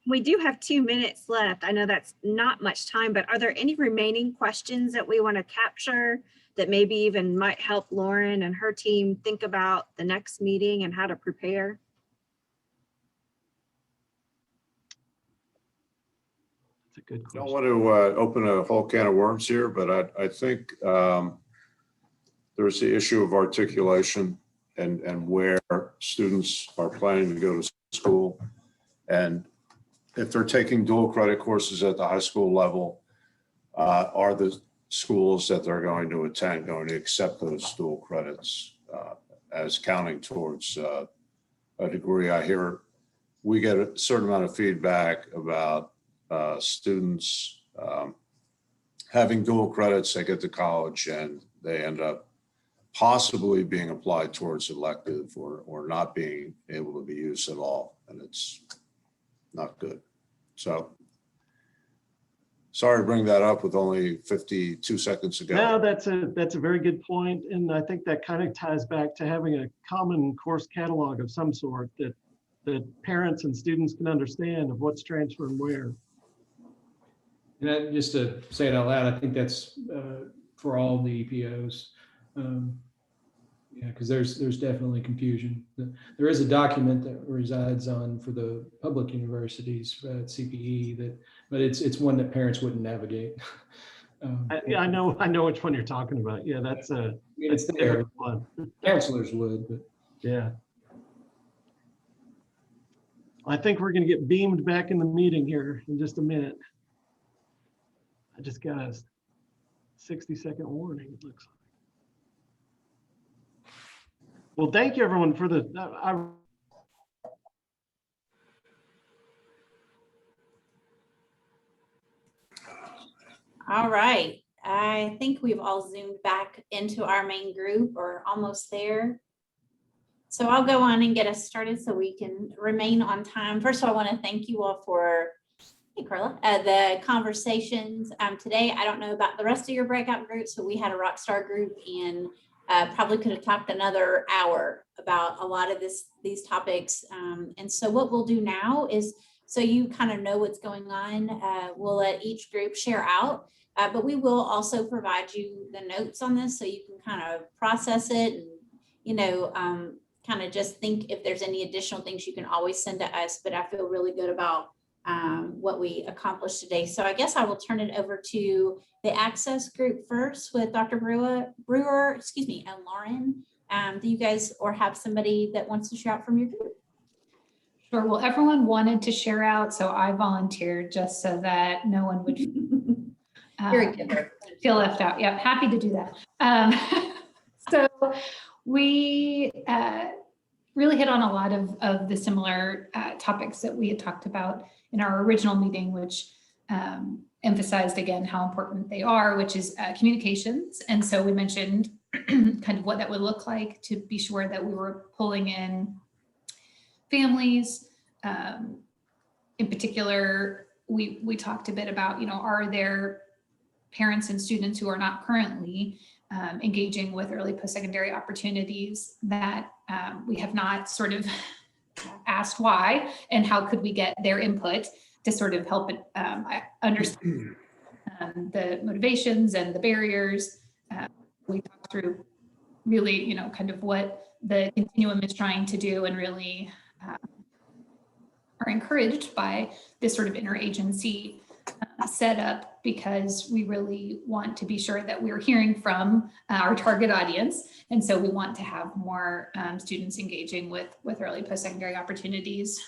We do have 2 minutes left. I know that's not much time, but are there any remaining questions that we want to capture that maybe even might help Lauren and her team think about the next meeting and how to prepare? That's a good question. I don't want to open a whole can of worms here, but I think there's the issue of articulation and where students are planning to go to school. And if they're taking dual credit courses at the high school level, are the schools that they're going to attend going to accept those dual credits as counting towards a degree? I hear we get a certain amount of feedback about students having dual credits. They get to college and they end up possibly being applied towards elective or not being able to be used at all. And it's not good. So sorry to bring that up with only 52 seconds ago. No, that's a very good point. And I think that kind of ties back to having a common course catalog of some sort that parents and students can understand of what's transferred where. And just to say it out loud, I think that's for all the EPOs. Yeah, because there's definitely confusion. There is a document that resides on for the public universities at CPE but it's one that parents wouldn't navigate. I know which one you're talking about. Yeah, that's it's a different one. Counselors would, but yeah. I think we're going to get beamed back in the meeting here in just a minute. I just got a 60-second warning, it looks like. Well, thank you everyone for the, All right. I think we've all zoomed back into our main group or almost there. So I'll go on and get us started so we can remain on time. First of all, I want to thank you all for, hey Carla, the conversations today. I don't know about the rest of your breakout groups, but we had a rock star group and Probably could have talked another hour about a lot of these topics. And so what we'll do now is, so you kind of know what's going on, we'll let each group share out, but we will also provide you the notes on this so you can kind of process it and, you know, kind of just think if there's any additional things you can always send to us. But I feel really good about what we accomplished today. So I guess I will turn it over to the Access group first with Dr. Brewer, excuse me, and Lauren. Do you guys or have somebody that wants to share out from your group? Sure. Well, everyone wanted to share out, so I volunteered just so that no one would feel left out. Yeah, happy to do that. So we really hit on a lot of the similar topics that we had talked about in our original meeting, which emphasized again how important they are, which is communications. And so we mentioned kind of what that would look like to be sure that we were pulling in families. In particular, we talked a bit about, you know, are there parents and students who are not currently engaging with early post-secondary opportunities that we have not sort of asked why, and how could we get their input to sort of help understand the motivations and the barriers. We talked through really, you know, kind of what the Continuum is trying to do, and really are encouraged by this sort of interagency setup, because we really want to be sure that we're hearing from our target audience. And so we want to have more students engaging with early post-secondary opportunities.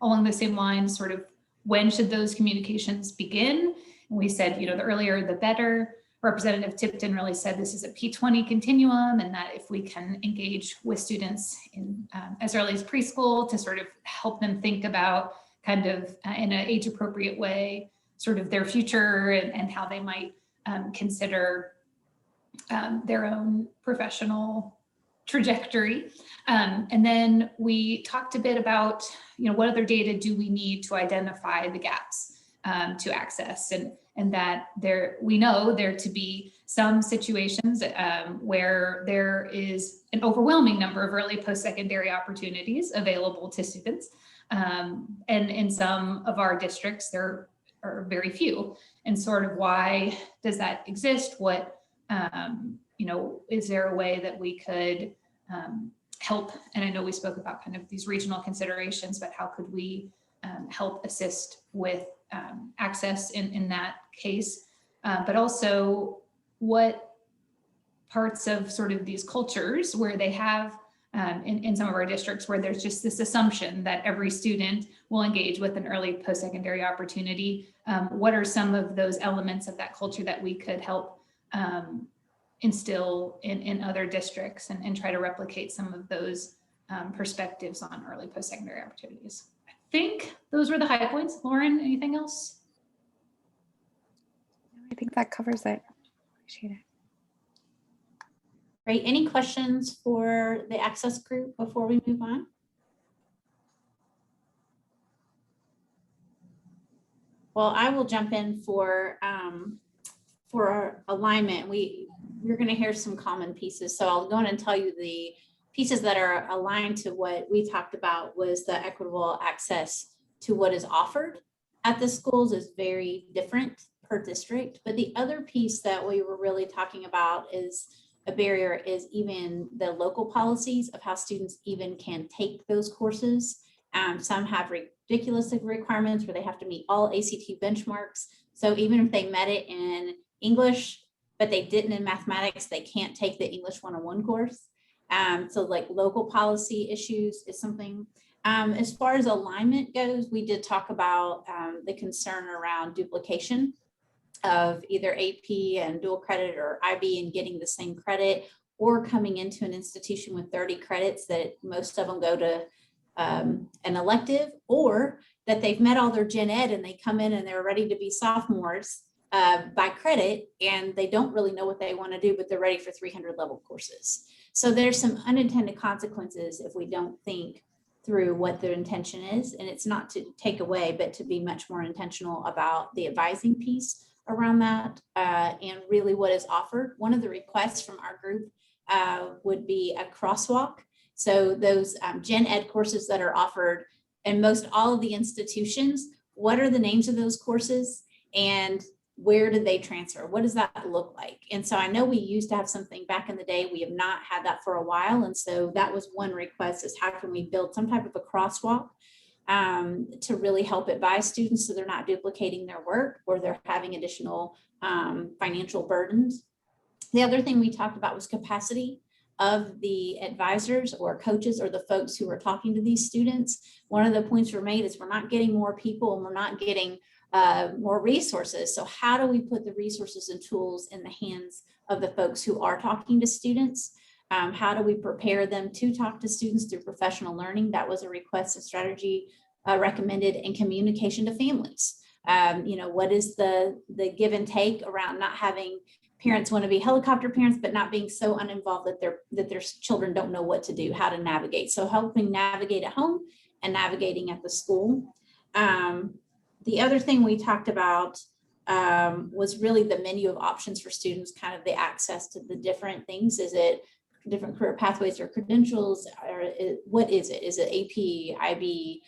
Along the same lines, sort of when should those communications begin? And we said, you know, the earlier the better. Representative Tipton really said this is a P20 continuum, and that if we can engage with students in as early as preschool to sort of help them think about kind of in an age appropriate way, sort of their future and how they might consider their own professional trajectory. And then we talked a bit about, you know, what other data do we need to identify the gaps to access, and that we know there to be some situations where there is an overwhelming number of early post-secondary opportunities available to students. And in some of our districts, there are very few. And sort of why does that exist? What, you know, is there a way that we could help? And I know we spoke about kind of these regional considerations, but how could we help assist with access in that case? But also what parts of sort of these cultures where they have in some of our districts where there's just this assumption that every student will engage with an early post-secondary opportunity. What are some of those elements of that culture that we could help instill in other districts and try to replicate some of those perspectives on early post-secondary opportunities? I think those were the high points. Lauren, anything else? I think that covers it. Appreciate it. Great. Any questions for the Access group before we move on? Well, I will jump in for our alignment. You're going to hear some common pieces. So I'll go in and tell you the pieces that are aligned to what we talked about was the equitable access to what is offered at the schools is very different per district. But the other piece that we were really talking about is a barrier is even the local policies of how students even can take those courses. Some have ridiculous requirements where they have to meet all ACT benchmarks. So even if they met it in English, but they didn't in mathematics, they can't take the English 101 course. So like local policy issues is something. As far as alignment goes, we did talk about the concern around duplication of either AP and dual credit or IB and getting the same credit, or coming into an institution with 30 credits that most of them go to an elective, or that they've met all their gen ed and they come in and they're ready to be sophomores by credit and they don't really know what they want to do, but they're ready for 300 level courses. So there's some unintended consequences if we don't think through what their intention is. And it's not to take away, but to be much more intentional about the advising piece around that and really what is offered. One of the requests from our group would be a crosswalk. So those gen ed courses that are offered in most all of the institutions, what are the names of those courses and where did they transfer? What does that look like? And so I know we used to have something back in the day. We have not had that for a while. And so that was one request, is how can we build some type of a crosswalk to really help advise students so they're not duplicating their work or they're having additional financial burdens. The other thing we talked about was capacity of the advisors or coaches or the folks who are talking to these students. One of the points were made is we're not getting more people and we're not getting more resources. So how do we put the resources and tools in the hands of the folks who are talking to students? How do we prepare them to talk to students through professional learning? That was a request and strategy recommended, in communication to families. What is the give and take around not having parents want to be helicopter parents, but not being so uninvolved that their children don't know what to do, how to navigate. So helping navigate at home and navigating at the school. The other thing we talked about was really the menu of options for students, kind of the access to the different things. Is it different career pathways or credentials? Or what is it? Is it AP, IB,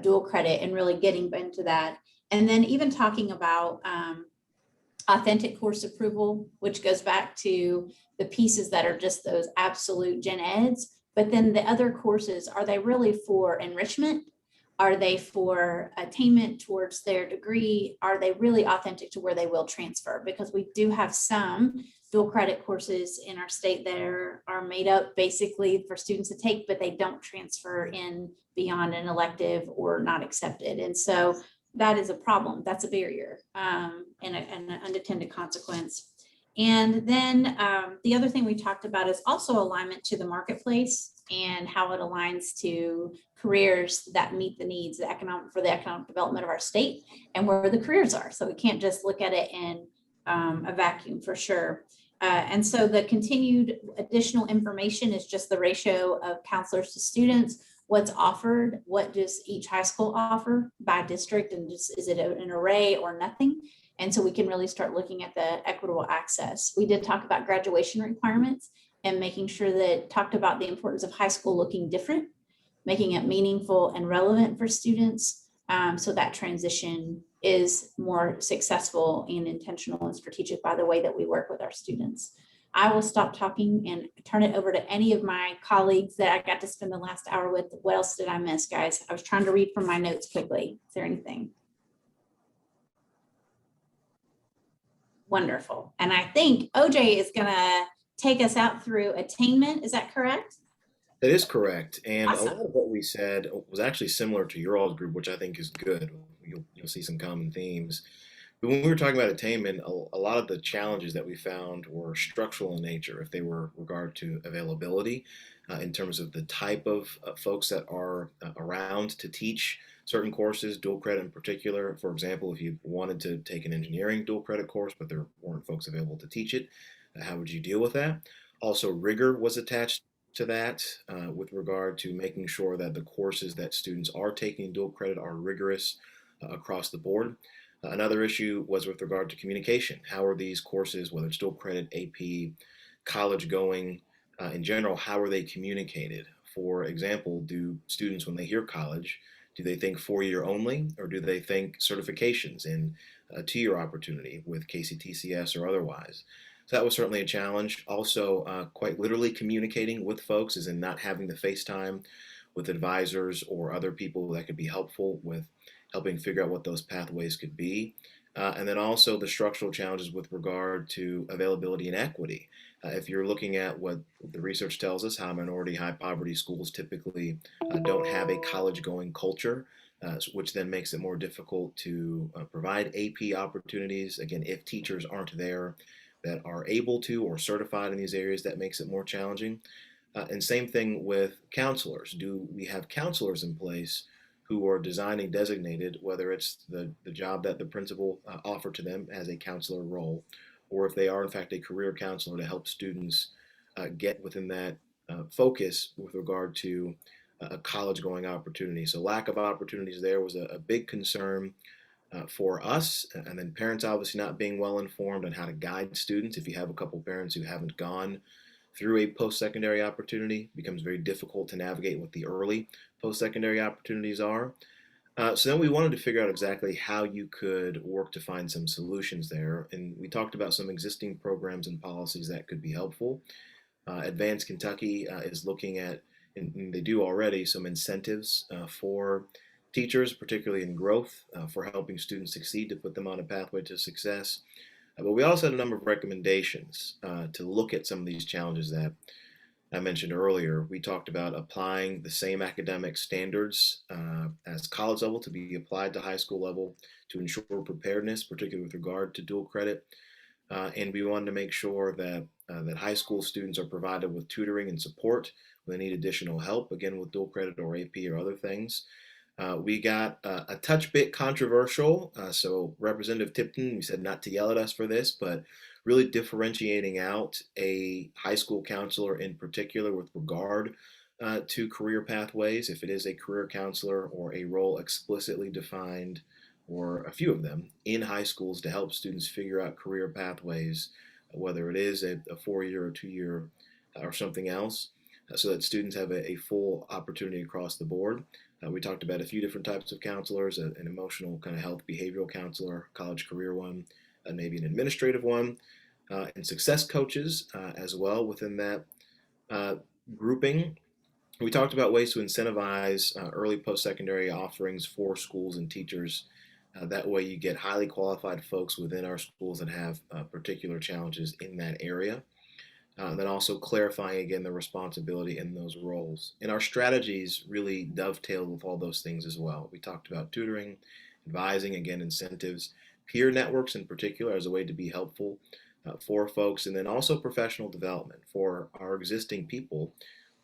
dual credit, and really getting into that. And then even talking about authentic course approval, which goes back to the pieces that are just those absolute gen eds. But then the other courses, are they really for enrichment? Are they for attainment towards their degree? Are they really authentic to where they will transfer? Because we do have some dual credit courses in our state that are made up basically for students to take, but they don't transfer in beyond an elective or not accepted. And so that is a problem. That's a barrier and an unintended consequence. And then the other thing we talked about is also alignment to the marketplace and how it aligns to careers that meet the needs for the economic development of our state and where the careers are. So we can't just look at it in a vacuum, for sure. And so the continued additional information is just the ratio of counselors to students, what's offered, what does each high school offer by district, and just is it an array or nothing? And so we can really start looking at the equitable access. We did talk about graduation requirements and making sure that talked about the importance of high school looking different, making it meaningful and relevant for students, so that transition is more successful and intentional and strategic by the way that we work with our students. I will stop talking and turn it over to any of my colleagues that I got to spend the last hour with. What else did I miss, guys? I was trying to read from my notes quickly. Is there anything? Wonderful. And I think OJ is gonna take us out through attainment. Is that correct? That is correct. And Awesome. a lot of what we said was actually similar to your all's group, which I think is good. You'll see some common themes. But when we were talking about attainment, a lot of the challenges that we found were structural in nature, if they were regard to availability, in terms of the type of folks that are around to teach certain courses, dual credit in particular. For example, if you wanted to take an engineering dual credit course, but there weren't folks available to teach it, how would you deal with that? Also, rigor was attached to that with regard to making sure that the courses that students are taking dual credit are rigorous across the board. Another issue was with regard to communication. How are these courses, whether it's dual credit, AP, college going, in general, how are they communicated? For example, do students, when they hear college, do they think 4-year only, or do they think certifications in a 2-year opportunity with KCTCS or otherwise? So that was certainly a challenge. Also, quite literally communicating with folks, as in not having the FaceTime with advisors or other people that could be helpful with helping figure out what those pathways could be. And then also the structural challenges with regard to availability and equity. If you're looking at what the research tells us, how minority high poverty schools typically don't have a college going culture, which then makes it more difficult to provide AP opportunities. Again, if teachers aren't there that are able to or certified in these areas, that makes it more challenging. And same thing with counselors. Do we have counselors in place who are designing designated, whether it's the job that the principal offered to them as a counselor role, or if they are in fact a career counselor to help students get within that focus with regard to a college going opportunity. So lack of opportunities there was a big concern for us, and then parents obviously not being well informed on how to guide students. If you have a couple parents who haven't gone through a post-secondary opportunity. It becomes very difficult to navigate what the early post-secondary opportunities are. So then we wanted to figure out exactly how you could work to find some solutions there. And we talked about some existing programs and policies that could be helpful. Advanced Kentucky is looking at, and they do already, some incentives for teachers, particularly in growth, for helping students succeed, to put them on a pathway to success. But we also had a number of recommendations to look at some of these challenges that I mentioned earlier. We talked about applying the same academic standards as college level to be applied to high school level to ensure preparedness, particularly with regard to dual credit. And we wanted to make sure that that high school students are provided with tutoring and support when they need additional help, again with dual credit or AP or other things. We got a touch bit controversial. So Representative Tipton, we said not to yell at us for this, but really differentiating out a high school counselor in particular with regard to career pathways, if it is a career counselor or a role explicitly defined, or a few of them in high schools to help students figure out career pathways, whether it is a 4-year or 2-year or something else, so that students have a full opportunity across the board. We talked about a few different types of counselors, an emotional kind of health behavioral counselor, college career one, maybe an administrative one, and success coaches as well within that grouping. We talked about ways to incentivize early post-secondary offerings for schools and teachers. That way you get highly qualified folks within our schools that have particular challenges in that area. Then also clarifying again the responsibility in those roles. And our strategies really dovetailed with all those things as well. We talked about tutoring, advising, again, incentives, peer networks in particular as a way to be helpful for folks, and then also professional development for our existing people.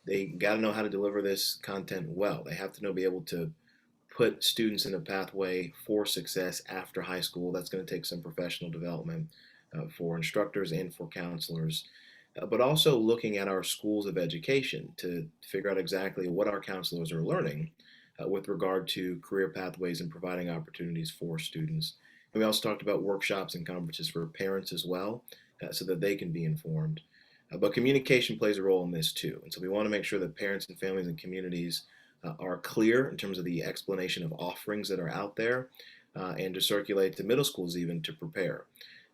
They got to know how to deliver this content well. They have to be able to put students in a pathway for success after high school. That's going to take some professional development for instructors and for counselors. But also looking at our schools of education to figure out exactly what our counselors are learning with regard to career pathways and providing opportunities for students. And we also talked about workshops and conferences for parents as well, so that they can be informed. But communication plays a role in this too. And so we want to make sure that parents and families and communities are clear in terms of the explanation of offerings that are out there, and to circulate to middle schools even to prepare.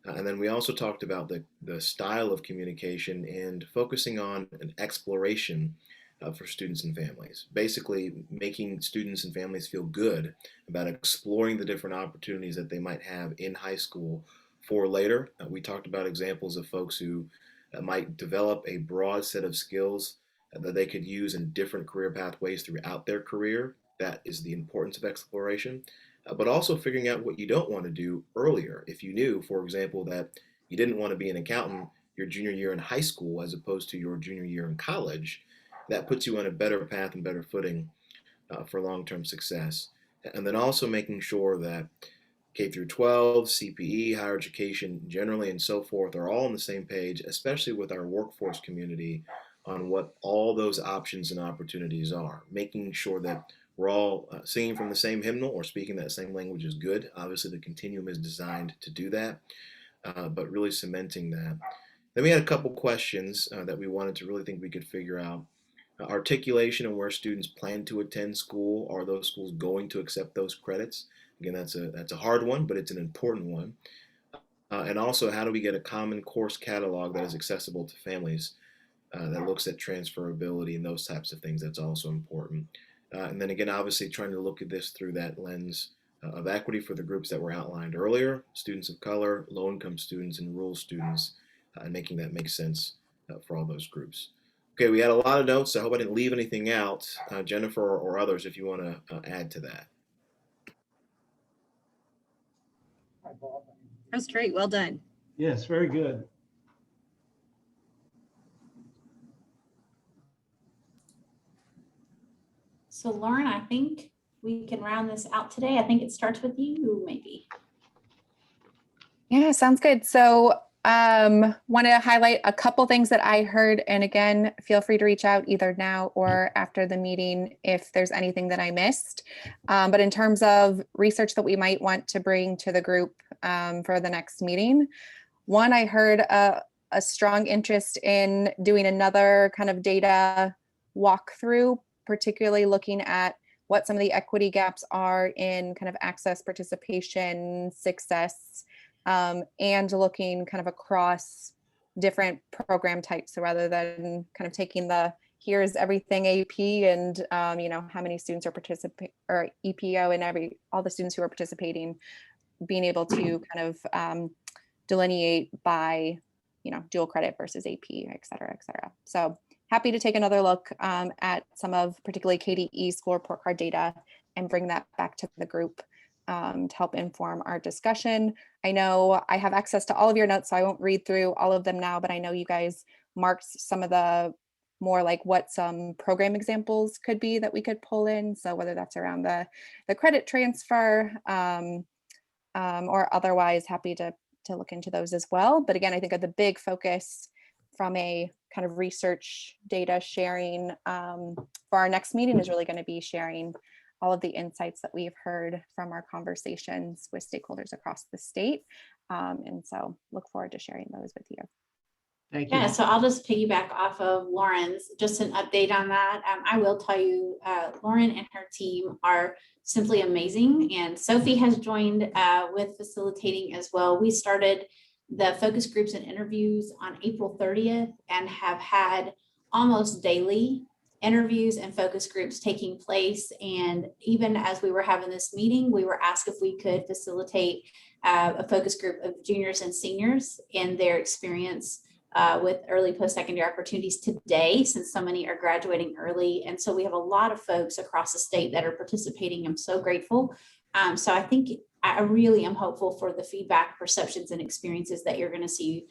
And then we also talked about the style of communication and focusing on an exploration for students and families. Basically making students and families feel good about exploring the different opportunities that they might have in high school for later. We talked about examples of folks who might develop a broad set of skills that they could use in different career pathways throughout their career. That is the importance of exploration. But also figuring out what you don't want to do earlier. If you knew, for example, that you didn't want to be an accountant your junior year in high school as opposed to your junior year in college, that puts you on a better path and better footing for long-term success. And then also making sure that K through 12, CPE, higher education generally, and so forth are all on the same page, especially with our workforce community, on what all those options and opportunities are. Making sure that we're all singing from the same hymnal or speaking that same language is good. Obviously, the Continuum is designed to do that, but really cementing that. Then we had a couple questions that we wanted to really think we could figure out. Articulation and where students plan to attend school. Are those schools going to accept those credits? Again, that's a hard one, but it's an important one. And also, how do we get a common course catalog that is accessible to families that looks at transferability and those types of things? That's also important. And then again, obviously trying to look at this through that lens of equity for the groups that were outlined earlier, students of color, low-income students, and rural students, and making that make sense for all those groups. Okay, we had a lot of notes. I hope I didn't leave anything out. Jennifer or others, if you want to add to that. That's great. Well done. Yes, very good. So Lauren, I think we can round this out today. I think it starts with you, maybe. Yeah, sounds good. So want to highlight a couple things that I heard. And again, feel free to reach out either now or after the meeting if there's anything that I missed. But in terms of research that we might want to bring to the group for the next meeting, one, I heard a strong interest in doing another kind of data walkthrough, particularly looking at what some of the equity gaps are in kind of access, participation, success, and looking kind of across different program types. So rather than kind of taking the here's everything AP and you know, how many students are participating, or EPO and all the students who are participating, being able to kind of delineate by, you know, dual credit versus AP, et cetera, et cetera. So happy to take another look at some of particularly KDE school report card data and bring that back to the group to help inform our discussion. I know I have access to all of your notes, so I won't read through all of them now, but I know you guys marked some of the more like what some program examples could be that we could pull in. So whether that's around the credit transfer or otherwise, happy to look into those as well. But again, I think the big focus from a kind of research data sharing for our next meeting is really going to be sharing all of the insights that we've heard from our conversations with stakeholders across the state. And so look forward to sharing those with you. Thank you. Yeah, so I'll just piggyback off of Lauren's, just an update on that. I will tell you, Lauren and her team are simply amazing. And Sophie has joined with facilitating as well. We started the focus groups and interviews on April 30th and have had almost daily interviews and focus groups taking place. And even as we were having this meeting, we were asked if we could facilitate a focus group of juniors and seniors in their experience with early post-secondary opportunities today, since so many are graduating early. And so we have a lot of folks across the state that are participating. I'm so grateful. So I think I really am hopeful for the feedback, perceptions, and experiences that you're going to see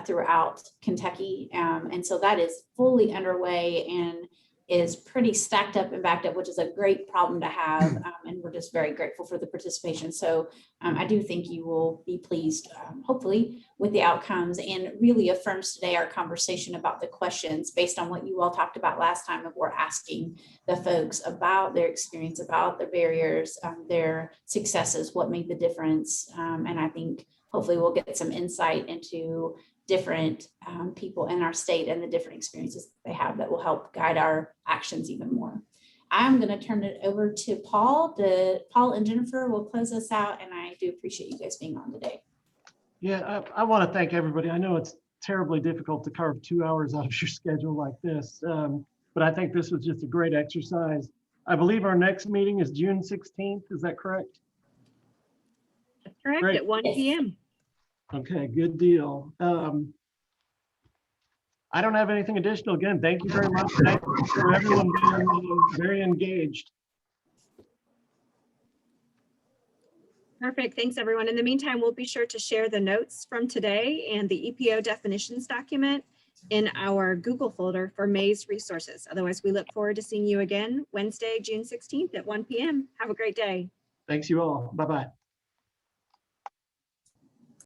throughout Kentucky. And so that is fully underway and is pretty stacked up and backed up, which is a great problem to have. And we're just very grateful for the participation. So I do think you will be pleased, hopefully, with the outcomes, and really affirms today our conversation about the questions based on what you all talked about last time, of we're asking the folks about their experience, about their barriers, their successes, what made the difference. And I think hopefully we'll get some insight into different people in our state and the different experiences they have that will help guide our actions even more. I'm going to turn it over to Paul. Paul and Jennifer will close us out, and I do appreciate you guys being on today. Yeah, I want to thank everybody. I know it's terribly difficult to carve 2 hours out of your schedule like this, but I think this was just a great exercise. I believe our next meeting is June 16th. Is that correct? That's correct, Great. at 1 p.m. Okay, good deal. I don't have anything additional. Again, thank you very much. Thank you for everyone being very engaged. Perfect. Thanks, everyone. In the meantime, we'll be sure to share the notes from today and the EPO definitions document in our Google folder for May's resources. Otherwise, we look forward to seeing you again Wednesday, June 16th at 1 p.m. Have a great day. Thanks you all. Bye-bye.